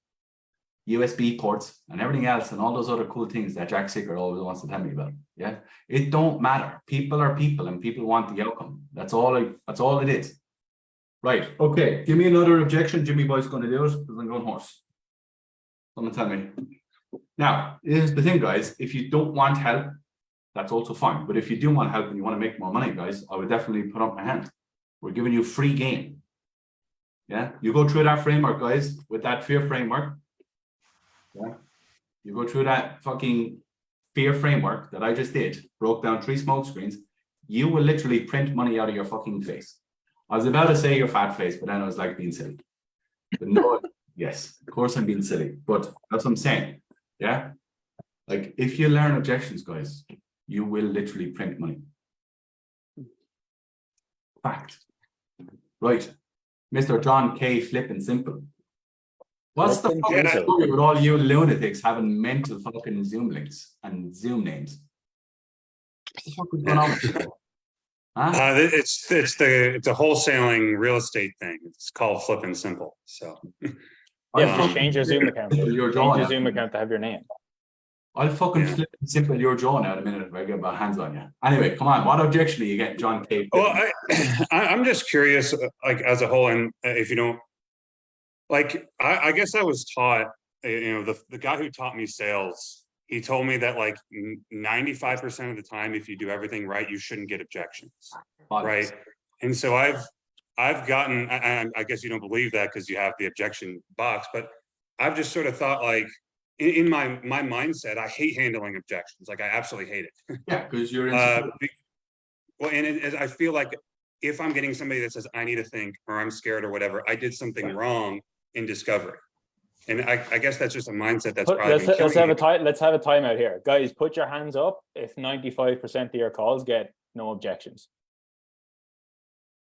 USB ports, and everything else, and all those other cool things that Jack Sicker always wants to tell me about. Yeah, it don't matter. People are people, and people want the outcome. That's all it is. Right, okay, give me another objection. Jimmy Boy's gonna do it because I'm going horse. Someone tell me. Now, here's the thing, guys. If you don't want help, that's also fine. But if you do want help and you want to make more money, guys, I would definitely put up my hand. We're giving you free game. Yeah, you go through that framework, guys, with that fear framework. Yeah, you go through that fucking fear framework that I just did, broke down 3 smoke screens. You will literally print money out of your fucking face. I was about to say your fat face, but then I was like being silly. But no, yes, of course I'm being silly, but that's what I'm saying. Yeah, like if you learn objections, guys, you will literally print money. Fact. Right. Mr. John K. Flippin' Simple. What's the fucking story with all you lunatics having mental fucking Zoom links and Zoom names? What the fuck is going on with you? Huh? It's a wholesaling real estate thing. It's called Flippin' Simple. So yeah, change your Zoom account. Change your Zoom account to have your name. I'll fucking flip and simple your jaw now in a minute if I get my hands on you. Anyway, come on. What objection are you getting, John K? Well, I'm just curious, like as a whole, and if you don't, like, I guess I was taught, you know, the guy who taught me sales, he told me that like 95% of the time, if you do everything right, you shouldn't get objections, right? And so I've gotten, I guess you don't believe that because you have the objection box, but I've just sort of thought like, in my mindset, I hate handling objections. Like I absolutely hate it. Yeah, because you're well, and I feel like if I'm getting somebody that says I need to think or I'm scared or whatever, I did something wrong in discovery. And I guess that's just a mindset that's probably let's have a timeout here, guys. Put your hands up if 95% of your calls get no objections.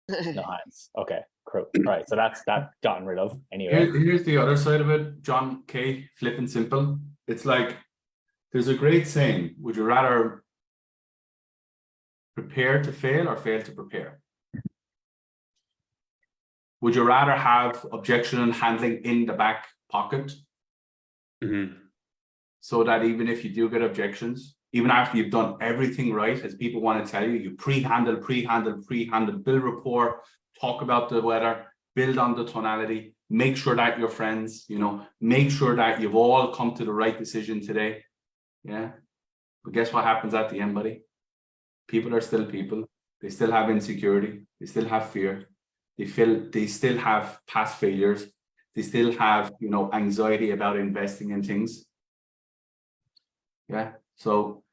No hands. Okay, cool. Right, so that's gotten rid of anyway. Here's the other side of it, John K. Flippin' Simple. It's like there's a great saying: would you rather prepare to fail or fail to prepare? Would you rather have objection handling in the back pocket, so that even if you do get objections, even after you've done everything right, as people want to tell you, you pre-handle, build rapport, talk about the weather, build on the tonality, make sure that you're friends, you know, make sure that you've all come to the right decision today. Yeah. But guess what happens at the end, buddy? People are still people. They still have insecurity. They still have fear. They still have past failures. They still have, you know, anxiety about investing in things. Yeah. So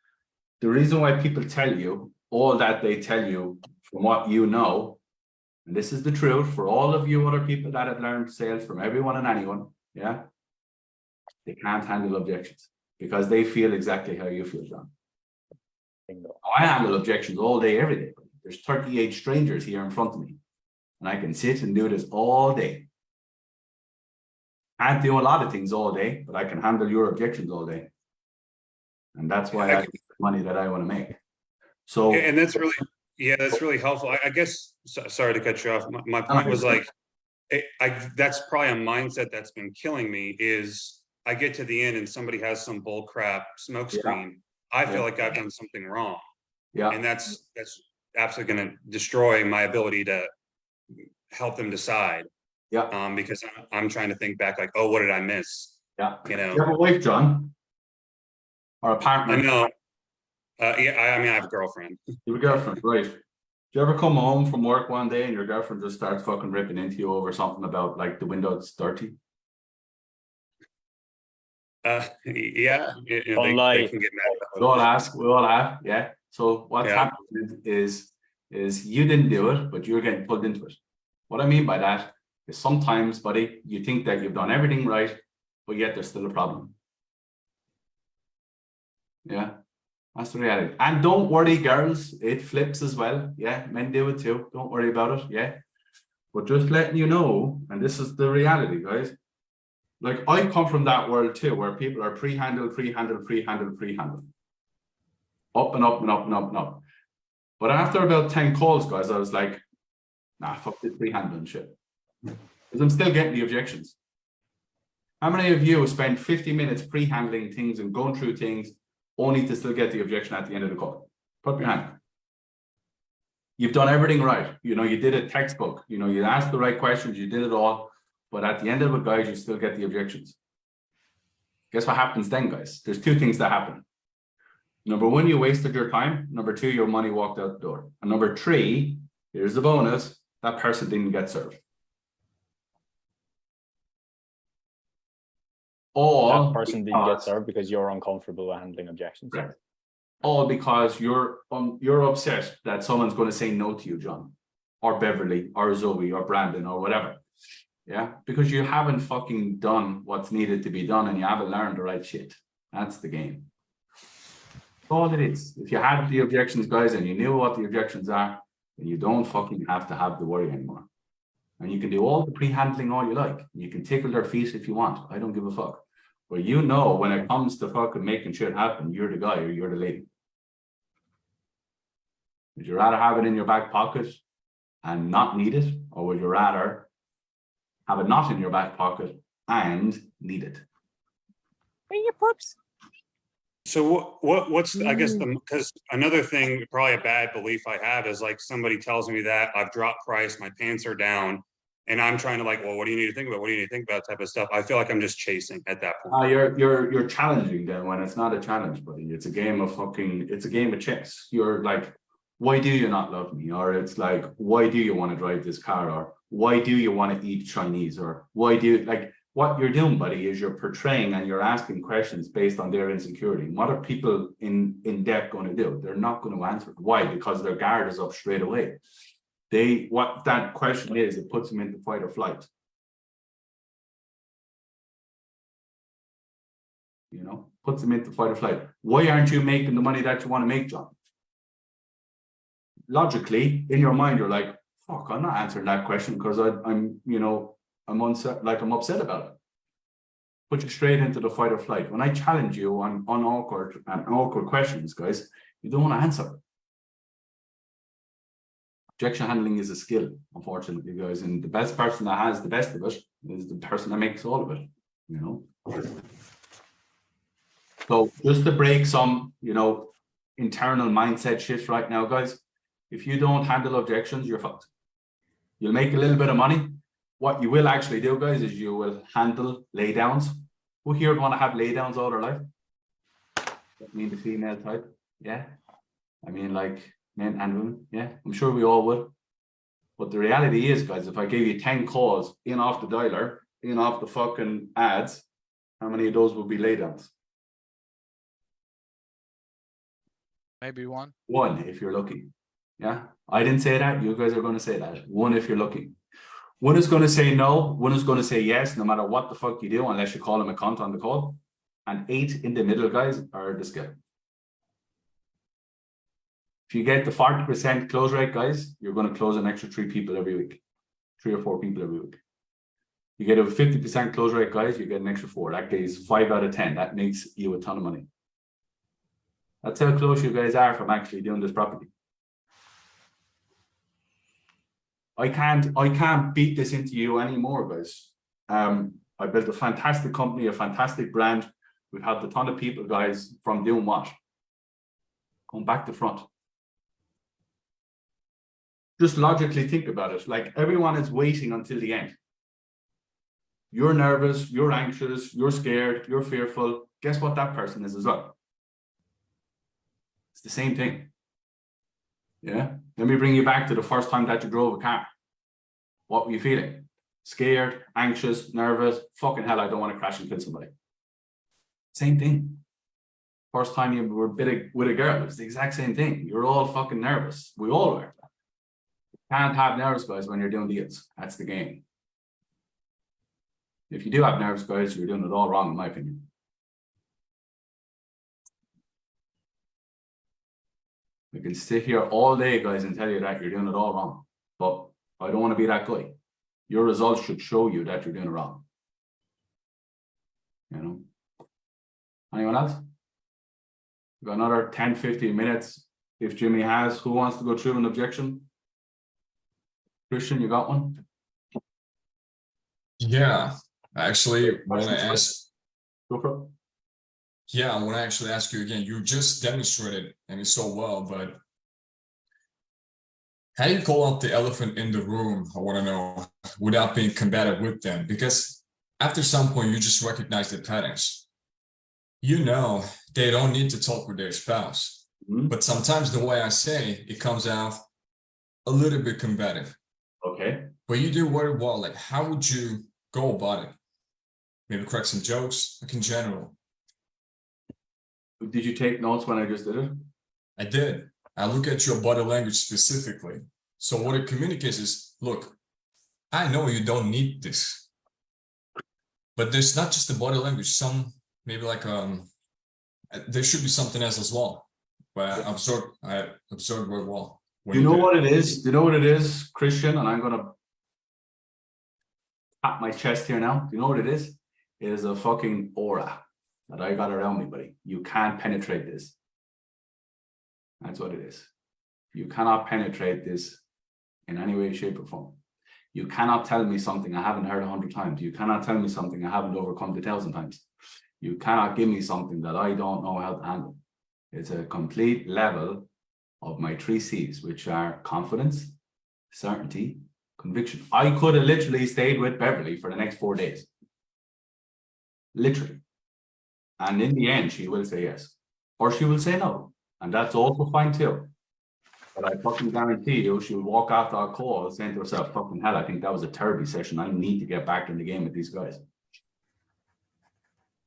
the reason why people tell you all that they tell you from what you know, and this is the truth for all of you other people that have learned sales from everyone and anyone, yeah, they can't handle objections because they feel exactly how you feel, John. I handle objections all day, every day. There's 38 strangers here in front of me, and I can sit and do this all day. Can't do a lot of things all day, but I can handle your objections all day. And that's why I get the money that I want to make. So, and that's really, yeah, that's really helpful. I guess, sorry to cut you off. My point was like, that's probably a mindset that's been killing me is I get to the end and somebody has some bull crap smoke screen. I feel like I've done something wrong. Yeah. And that's absolutely going to destroy my ability to help them decide. Yeah. Because I'm trying to think back like, oh, what did I miss? Yeah. You know, you have a wife, John? Or a partner? I know. Yeah, I mean, I have a girlfriend. You have a girlfriend, right? Do you ever come home from work one day and your girlfriend just starts fucking ripping into you over something about like the window's dirty? Yeah. You know, they can get mad about it. We all have, yeah. So what's happening is you didn't do it, but you're getting pulled into it. What I mean by that is sometimes, buddy, you think that you've done everything right, but yet there's still a problem. Yeah, that's the reality. And don't worry, girls, it flips as well. Yeah, men do it too. Don't worry about it. Yeah, but just letting you know, and this is the reality, guys. Like I come from that world too, where people are pre-handle, up and up and up and up and up. But after about 10 calls, guys, I was like, nah, fuck this pre-handling shit. Because I'm still getting the objections. How many of you spend 50 minutes pre-handling things and going through things only to still get the objection at the end of the call? Put up your hand. You've done everything right. You know, you did a textbook, you know, you asked the right questions, you did it all, but at the end of it, guys, you still get the objections. Guess what happens then, guys? There's two things that happen. Number one, you wasted your time. Number two, your money walked out the door. And number three, here's the bonus, that person didn't get served. That person didn't get served because you're uncomfortable with handling objections. Right. All because you're upset that someone's going to say no to you, John, or Beverly, or Zoe, or Brandon, or whatever. Yeah, because you haven't fucking done what's needed to be done, and you haven't learned the right shit. That's the game. That's all it is. If you had the objections, guys, and you knew what the objections are, then you don't fucking have to have the worry anymore. And you can do all the pre-handling all you like. You can tickle their feet if you want. I don't give a fuck. But you know, when it comes to fucking making shit happen, you're the guy or you're the lady. Would you rather have it in your back pocket and not need it? Or would you rather have it not in your back pocket and need it? So what's I guess because another thing, probably a bad belief I have is like somebody tells me that I've dropped price, my pants are down, and I'm trying to like, well, what do you need to think about? What do you need to think about type of stuff? I feel like I'm just chasing at that point. You're challenging them when it's not a challenge, buddy. It's a game of chess. You're like, why do you not love me? Or it's like, why do you want to drive this car? Or why do you want to eat Chinese? Or why do you like what you're doing, buddy, is you're portraying and you're asking questions based on their insecurity. What are people in depth going to do? They're not going to answer. Why? Because their guard is up straight away. What that question is, it puts them into fight or flight. You know, puts them into fight or flight. Why aren't you making the money that you want to make, John? Logically, in your mind, you're like, fuck, I'm not answering that question because I'm upset about it. Put you straight into the fight or flight. When I challenge you on awkward questions, guys, you don't want to answer. Objection handling is a skill, unfortunately, guys, and the best person that has the best of it is the person that makes all of it, you know. So just to break some, you know, internal mindset shifts right now, guys, if you don't handle objections, you're fucked. You'll make a little bit of money. What you will actually do, guys, is you will handle laydowns. Who here want to have laydowns all their life? I mean the female type, yeah. I mean, like men and women, yeah. I'm sure we all would. But the reality is, guys, if I gave you 10 calls in off the dialer, in off the fucking ads, how many of those would be laydowns? Maybe one. One, if you're lucky. Yeah, I didn't say that. You guys are going to say that. One, if you're lucky. One is going to say no. One is going to say yes, no matter what the fuck you do, unless you call him a cunt on the call. And 8 in the middle, guys, are the skill. If you get the 40% close rate, guys, you're going to close an extra 3 people every week. 3 or 4 people every week. You get a 50% close rate, guys, you get an extra 4. That gives 5 out of 10. That makes you a ton of money. That's how close you guys are from actually doing this properly. I can't beat this into you anymore, guys. I built a fantastic company, a fantastic brand. We've helped a ton of people, guys, from doing what? Going back to front. Just logically think about it. Like everyone is waiting until the end. You're nervous, you're anxious, you're scared, you're fearful. Guess what that person is as well? It's the same thing. Yeah. Let me bring you back to the first time that you drove a car. What were you feeling? Scared, anxious, nervous. Fucking hell, I don't want to crash and kill somebody. Same thing. First time you were with a girl, it's the exact same thing. You're all fucking nervous. We all were. Can't have nerves, guys, when you're doing deals. That's the game. If you do have nerves, guys, you're doing it all wrong, in my opinion. I can sit here all day, guys, and tell you that you're doing it all wrong. But I don't want to be that guy. Your results should show you that you're doing it wrong. You know? Anyone else? We've got another 10, 15 minutes. If Jimmy has, who wants to go through an objection? Christian, you got one? Yeah, actually, want to ask. Go for it. Yeah, I want to actually ask you again. You just demonstrated, and it's so well, but how do you call out the elephant in the room? I want to know, without being combative with them, because after some point you just recognize the patterns. You know, they don't need to talk with their spouse, but sometimes the way I say it comes out a little bit combative. Okay. But you do very well. Like, how would you go about it? Maybe crack some jokes, like in general. Did you take notes when I just did it? I did. I look at your body language specifically. So what it communicates is, look, I know you don't need this, but there's not just the body language. Some maybe like there should be something else as well. But I observed very well. You know what it is? You know what it is, Christian? And I'm gonna tap my chest here now. Do you know what it is? It is a fucking aura that I got around me, buddy. You can't penetrate this. That's what it is. You cannot penetrate this in any way, shape, or form. You cannot tell me something I haven't heard 100 times. You cannot tell me something I haven't overcome 1,000 times. You cannot give me something that I don't know how to handle. It's a complete level of my 3 C's, which are confidence, certainty, conviction. I could have literally stayed with Beverly for the next 4 days. Literally. And in the end, she will say yes. Or she will say no. And that's also fine too. But I fucking guarantee you, she will walk after our call saying to herself, fucking hell, I think that was a therapy session. I need to get back in the game with these guys.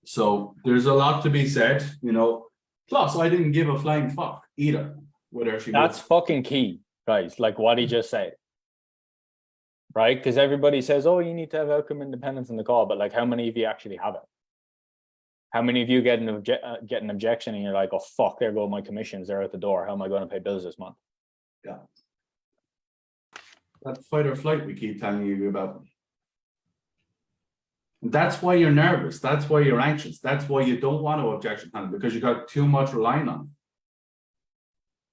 So there's a lot to be said, you know. Plus, I didn't give a flying fuck either. Whether she That's fucking key, guys. Like what he just said. Right? Because everybody says, oh, you need to have outcome independence in the call. But like, how many of you actually have it? How many of you get an objection and you're like, oh, fuck, there go my commissions. They're out the door. How am I going to pay bills this month? Yeah. That fight or flight we keep telling you about. That's why you're nervous. That's why you're anxious. That's why you don't want to objection handle, because you got too much relying on.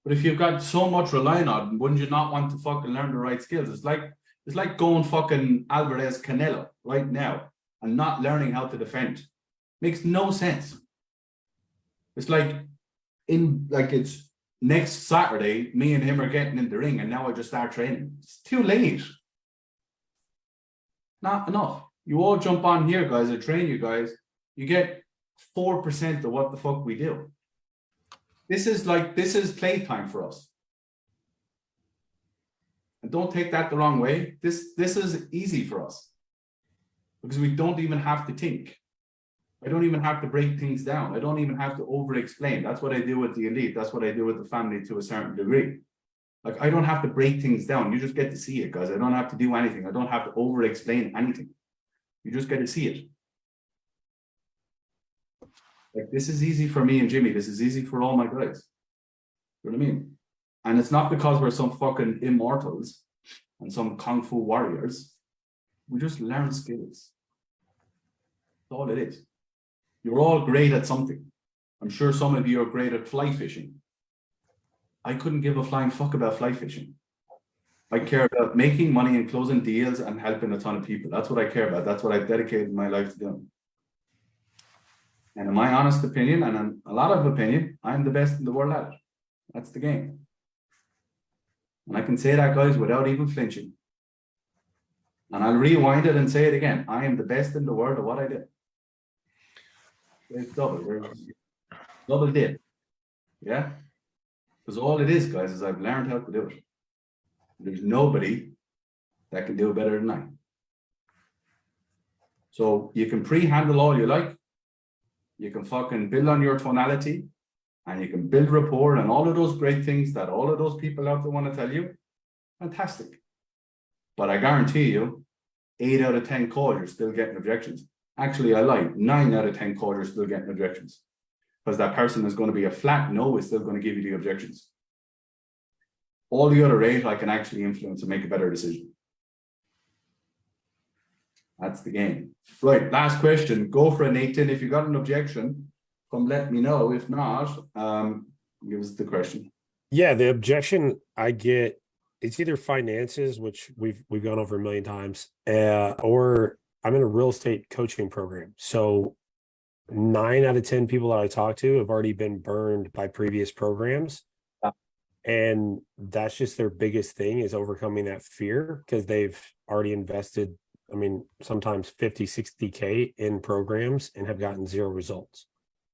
But if you've got so much relying on, wouldn't you not want to fucking learn the right skills? It's like going fucking Alvarez Canelo right now and not learning how to defend. Makes no sense. It's like it's next Saturday, me and him are getting in the ring, and now I just start training. It's too late. Not enough. You all jump on here, guys. I train you guys. You get 4% of what the fuck we do. This is playtime for us. And don't take that the wrong way. This is easy for us because we don't even have to think. I don't even have to break things down. I don't even have to over-explain. That's what I do with the elite. That's what I do with the family to a certain degree. Like, I don't have to break things down. You just get to see it, guys. I don't have to do anything. I don't have to over-explain anything. You just get to see it. Like, this is easy for me and Jimmy. This is easy for all my guys. You know what I mean? And it's not because we're some fucking immortals and some kung fu warriors. We just learn skills. That's all it is. You're all great at something. I'm sure some of you are great at fly fishing. I couldn't give a flying fuck about fly fishing. I care about making money and closing deals and helping a ton of people. That's what I care about. That's what I've dedicated my life to doing. And in my honest opinion, and in a lot of opinion, I'm the best in the world at it. That's the game. And I can say that, guys, without even flinching. And I'll rewind it and say it again. I am the best in the world at what I do. It's double dip. Yeah? Because all it is, guys, is I've learned how to do it. There's nobody that can do it better than I. So you can pre-handle all you like. You can fucking build on your tonality. And you can build rapport and all of those great things that all of those people out there want to tell you. Fantastic. But I guarantee you, 8 out of 10 calls, you're still getting objections. Actually, I lied. 9 out of 10 calls, you're still getting objections. Because that person is going to be a flat no, is still going to give you the objections. All the other 8, I can actually influence and make a better decision. That's the game. Right, last question. Go for it, Nathan. If you got an objection, come let me know. If not, give us the question. Yeah, the objection I get, it's either finances, which we've gone over a million times, or I'm in a real estate coaching program. So 9 out of 10 people that I talk to have already been burned by previous programs. And that's just their biggest thing, is overcoming that fear, because they've already invested, I mean, sometimes 50, 60K in programs and have gotten 0 results.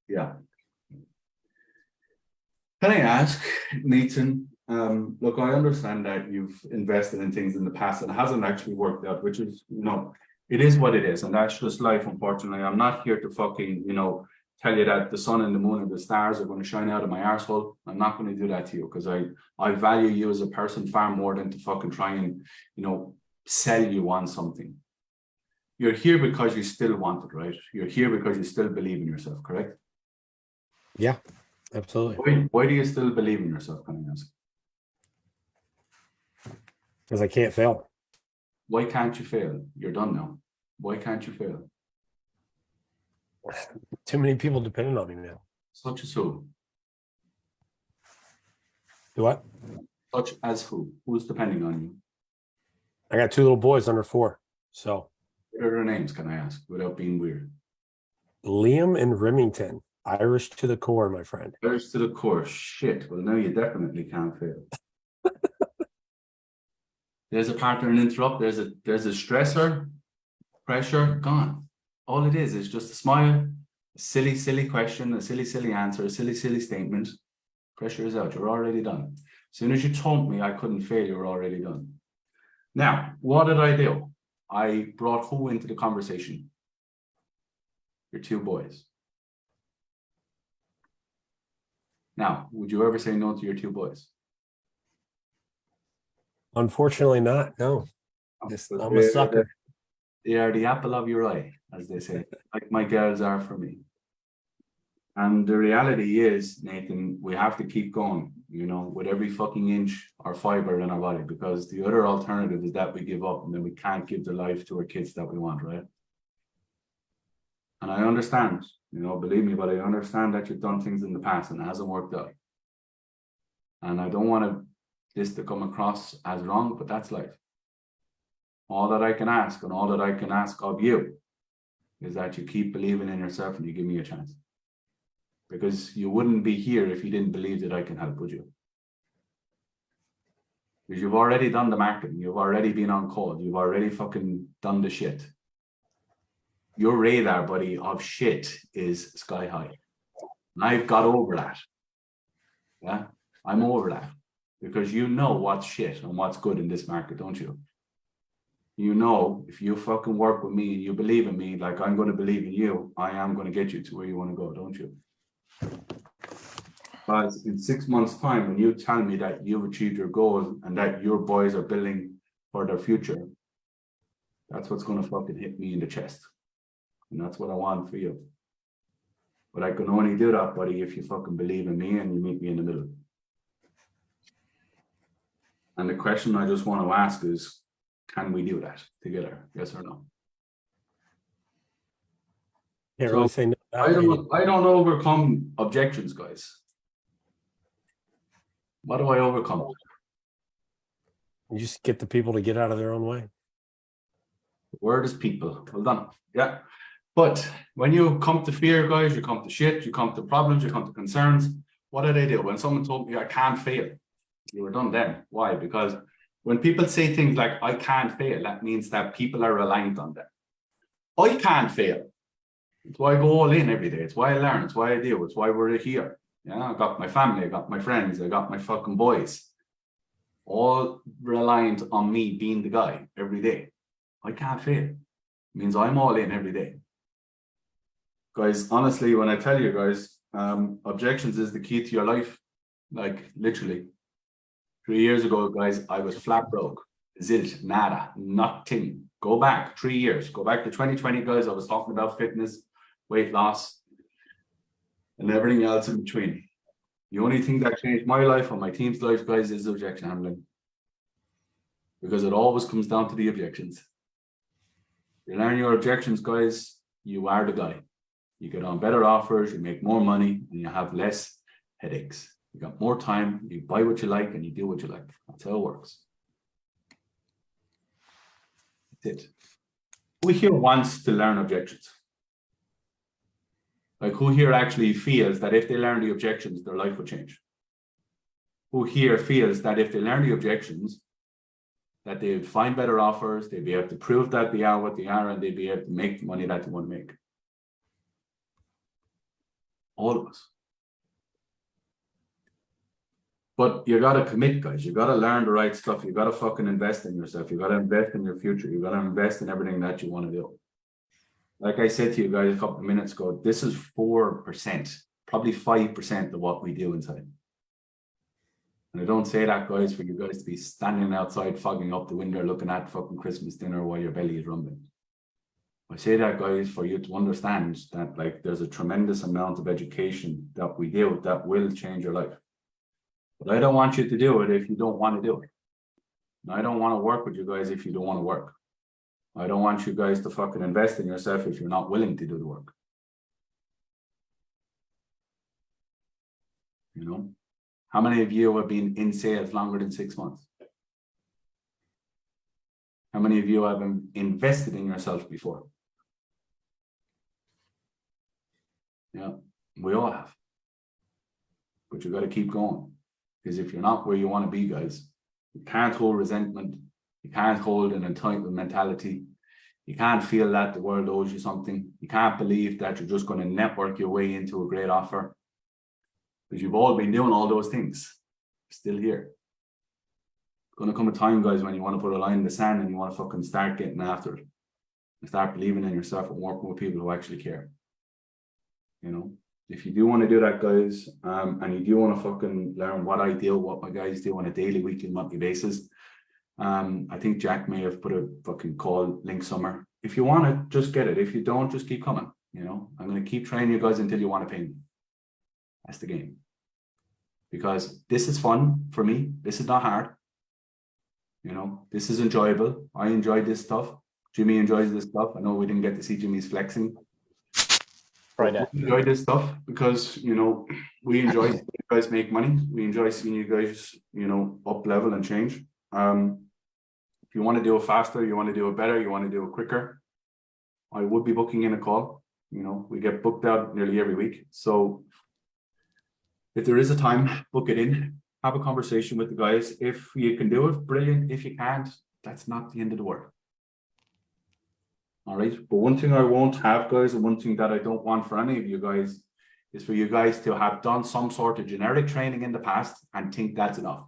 Yeah. Can I ask, Nathan, look, I understand that you've invested in things in the past and it hasn't actually worked out, which is, you know, it is what it is. And that's just life, unfortunately. I'm not here to fucking, you know, tell you that the sun and the moon and the stars are going to shine out of my arsehole. I'm not going to do that to you, because I value you as a person far more than to fucking try and, you know, sell you on something. You're here because you still want it, right? You're here because you still believe in yourself, correct? Yeah, absolutely. Why do you still believe in yourself, can I ask? Because I can't fail. Why can't you fail? You're done now. Why can't you fail? Too many people depending on me now. Such as who? Do what? Such as who? Who's depending on you? I got 2 little boys under 4. So What are their names, can I ask, without being weird? Liam and Remington, Irish to the core, my friend. Irish to the core. Shit. Well, now you definitely can't fail. There's a partner and interrupt. There's a stressor, pressure, gone. All it is just a smile, a silly question, a silly answer, a silly statement. Pressure is out. You're already done. As soon as you told me I couldn't fail, you're already done. Now, what did I do? I brought who into the conversation? Your 2 boys. Now, would you ever say no to your 2 boys? Unfortunately not, no. I'm a sucker. They are the apple of your eye, as they say, like my girls are for me. And the reality is, Nathan, we have to keep going, you know, with every fucking inch or fiber in our body, because the other alternative is that we give up and then we can't give the life to our kids that we want, right? And I understand, you know, believe me, but I understand that you've done things in the past and it hasn't worked out. And I don't want this to come across as wrong, but that's life. All that I can ask, and all that I can ask of you, is that you keep believing in yourself and you give me a chance. Because you wouldn't be here if you didn't believe that I can help, would you? Because you've already done the marketing, you've already been on call, you've already fucking done the shit. Your radar, buddy, of shit is sky high. And I've got over that. Yeah, I'm over that. Because you know what's shit and what's good in this market, don't you? You know, if you fucking work with me and you believe in me, like I'm going to believe in you, I am going to get you to where you want to go, don't you? Because in 6 months' time, when you tell me that you've achieved your goal and that your boys are building for their future, that's what's going to fucking hit me in the chest. And that's what I want for you. But I can only do that, buddy, if you fucking believe in me and you meet me in the middle. And the question I just want to ask is, can we do that together? Yes or no? Can't really say no. I don't overcome objections, guys. What do I overcome? You just get the people to get out of their own way. The word is people. Well done. Yeah. But when you come to fear, guys, you come to shit, you come to problems, you come to concerns. What did I do? When someone told me I can't fail, you were done then. Why? Because when people say things like, I can't fail, that means that people are reliant on them. I can't fail. It's why I go all in every day. It's why I learn. It's why I do. It's why we're here. Yeah, I got my family. I got my friends. I got my fucking boys. All reliant on me being the guy every day. I can't fail. It means I'm all in every day. Guys, honestly, when I tell you guys, objections is the key to your life. Like literally. 3 years ago, guys, I was flat broke. Zilch, nada, nothing. Go back 3 years. Go back to 2020, guys. I was talking about fitness, weight loss, and everything else in between. The only thing that changed my life and my team's life, guys, is objection handling. Because it always comes down to the objections. You learn your objections, guys, you are the guy. You get on better offers, you make more money, and you have less headaches. You got more time, you buy what you like, and you do what you like. That's how it works. That's it. Who here wants to learn objections? Like who here actually feels that if they learn the objections, their life will change? who here feels that if they learn the objections, that they'd find better offers, they'd be able to prove that they are what they are, and they'd be able to make the money that they want to make. All of us. But you gotta commit, guys. You gotta learn the right stuff. You gotta fucking invest in yourself. You gotta invest in your future. You gotta invest in everything that you want to do. Like I said to you guys a couple of minutes ago, this is 4%, probably 5% of what we do inside. And I don't say that, guys, for you guys to be standing outside fogging up the window looking at fucking Christmas dinner while your belly is rumbling. I say that, guys, for you to understand that, like, there's a tremendous amount of education that we do that will change your life. But I don't want you to do it if you don't want to do it. And I don't want to work with you guys if you don't want to work. I don't want you guys to fucking invest in yourself if you're not willing to do the work. You know? How many of you have been in sales longer than 6 months? How many of you have invested in yourself before? Yeah, we all have. But you got to keep going. Because if you're not where you want to be, guys, you can't hold resentment. You can't hold an entitled mentality. You can't feel that the world owes you something. You can't believe that you're just going to network your way into a great offer. Because you've all been doing all those things. Still here. It's going to come a time, guys, when you want to put a line in the sand and you want to fucking start getting after it. And start believing in yourself and working with people who actually care. You know? If you do want to do that, guys, and you do want to fucking learn what I do, what my guys do on a daily, weekly, monthly basis, I think Jack may have put a fucking call link somewhere. If you want it, just get it. If you don't, just keep coming. You know, I'm going to keep training you guys until you want to pay me. That's the game. Because this is fun for me. This is not hard. You know, this is enjoyable. I enjoy this stuff. Jimmy enjoys this stuff. I know we didn't get to see Jimmy's flexing. Friday. We enjoy this stuff because, you know, we enjoy seeing you guys make money. We enjoy seeing you guys, you know, up level and change. If you want to do it faster, you want to do it better, you want to do it quicker, I would be booking in a call. You know, we get booked out nearly every week. So if there is a time, book it in, have a conversation with the guys. If you can do it, brilliant. If you can't, that's not the end of the world. All right. But one thing I won't have, guys, and one thing that I don't want for any of you guys is for you guys to have done some sort of generic training in the past and think that's enough.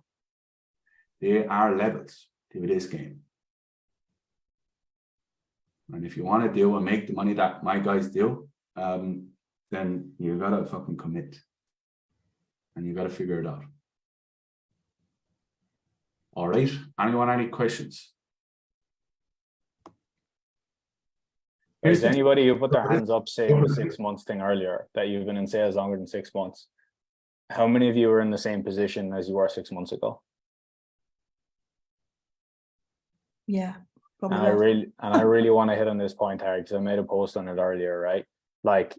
There are levels to this game. And if you want to do and make the money that my guys do, then you gotta fucking commit. And you gotta figure it out. All right. Anyone, any questions? Is anybody who put their hands up saying the 6 months thing earlier, that you've been in sales longer than 6 months? How many of you are in the same position as you were 6 months ago? Yeah, And probably. I really want to hit on this point, Harry, because I made a post on it earlier, right? Like,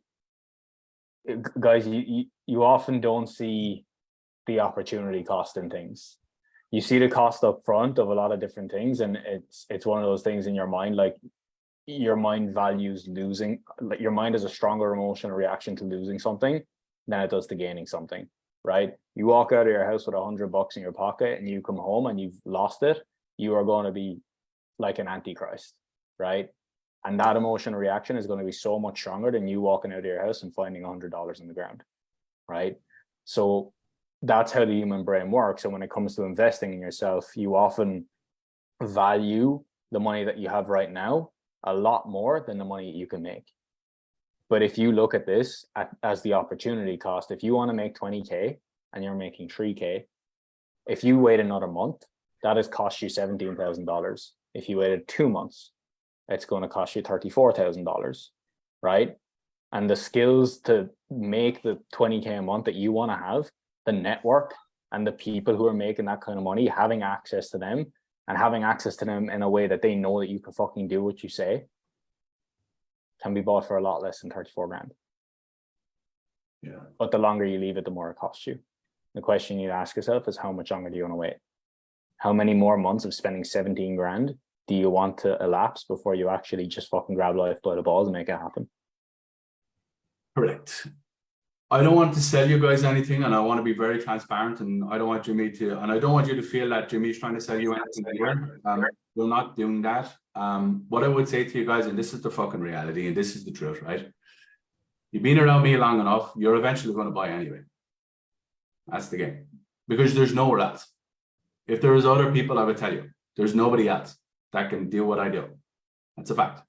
guys, you often don't see the opportunity cost in things. You see the cost up front of a lot of different things, and it's one of those things in your mind, like, your mind values losing, like your mind has a stronger emotional reaction to losing something than it does to gaining something, right? You walk out of your house with $100 in your pocket and you come home and you've lost it, you are going to be like an antichrist, right? And that emotional reaction is going to be so much stronger than you walking out of your house and finding $100 on the ground, right? So that's how the human brain works. And when it comes to investing in yourself, you often value the money that you have right now a lot more than the money you can make. But if you look at this as the opportunity cost, if you want to make 20K and you're making 3K, if you wait another month, that has cost you $17,000. If you waited 2 months, it's going to cost you $34,000, right? And the skills to make the 20K a month that you want to have, the network and the people who are making that kind of money, having access to them, and having access to them in a way that they know that you can fucking do what you say, can be bought for a lot less than 34 grand. Yeah. But the longer you leave it, the more it costs you. The question you need to ask yourself is, how much longer do you want to wait? How many more months of spending 17 grand do you want to elapse before you actually just fucking grab life by the balls and make it happen? Correct. I don't want to sell you guys anything, and I want to be very transparent, and I don't want Jimmy to, and I don't want you to feel that Jimmy's trying to sell you anything here. We're not doing that. What I would say to you guys, and this is the fucking reality, and this is the truth, right? You've been around me long enough, you're eventually going to buy anyway. That's the game. Because there's nowhere else. If there is other people, I would tell you, there's nobody else that can do what I do. That's a fact.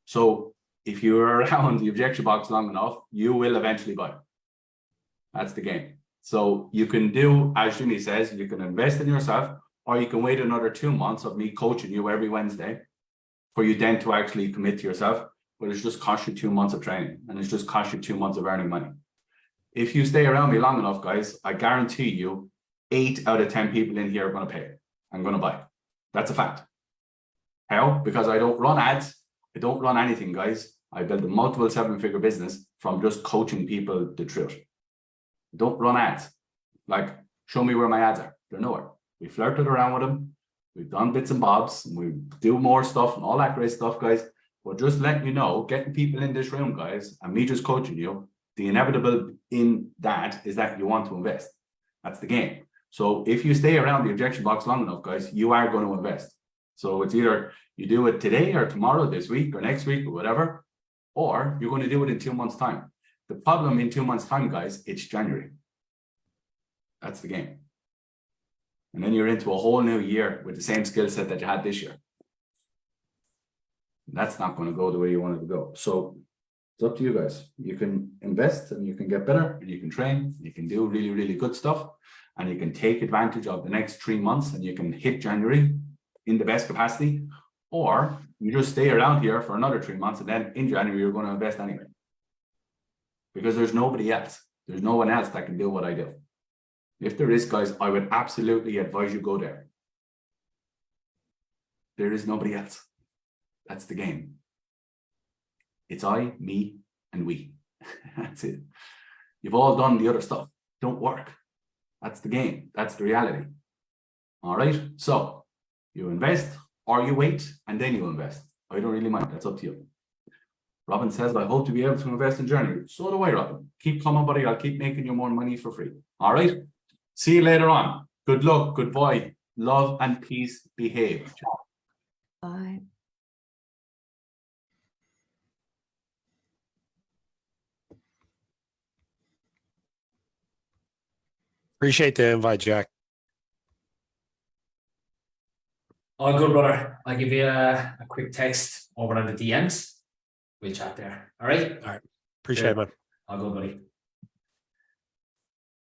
So if you're around the objection box long enough, you will eventually buy. That's the game. So you can do, as Jimmy says, you can invest in yourself, or you can wait another 2 months of me coaching you every Wednesday for you then to actually commit to yourself. But it's just cost you 2 months of training, and it's just cost you 2 months of earning money. If you stay around me long enough, guys, I guarantee you 8 out of 10 people in here are going to pay. I'm going to buy. That's a fact. How? Because I don't run ads. I don't run anything, guys. I built a multiple 7-figure business from just coaching people the truth. Don't run ads. Like, show me where my ads are. They're nowhere. We flirted around with them. We've done bits and bobs, and we do more stuff and all that great stuff, guys. But just letting you know, getting people in this room, guys, and me just coaching you, the inevitable in that is that you want to invest. That's the game. So if you stay around the objection box long enough, guys, you are going to invest. So it's either you do it today or tomorrow, this week or next week or whatever, or you're going to do it in 2 months' time. The problem in 2 months' time, guys, it's January. That's the game. And then you're into a whole new year with the same skill set that you had this year. That's not going to go the way you want it to go. So it's up to you guys. You can invest and you can get better and you can train. You can do really, really good stuff. And you can take advantage of the next 3 months and you can hit January in the best capacity. Or you just stay around here for another 3 months and then in January you're going to invest anyway. Because there's nobody else. There's no one else that can do what I do. If there is, guys, I would absolutely advise you go there. There is nobody else. That's the game. It's I, me, and we. That's it. You've all done the other stuff. Don't work. That's the game. That's the reality. All right. So you invest or you wait and then you invest. I don't really mind. That's up to you. Robin says, I hope to be able to invest in January. So do I, Robin. Keep coming, buddy. I'll keep making you more money for free. All right. See you later on. Good luck. Goodbye. Love and peace. Behave. Bye. Appreciate the invite, Jack. All good, brother. I'll give you a quick text over on the DMs. We'll chat there. All right. All right. Appreciate it, man. All good, buddy.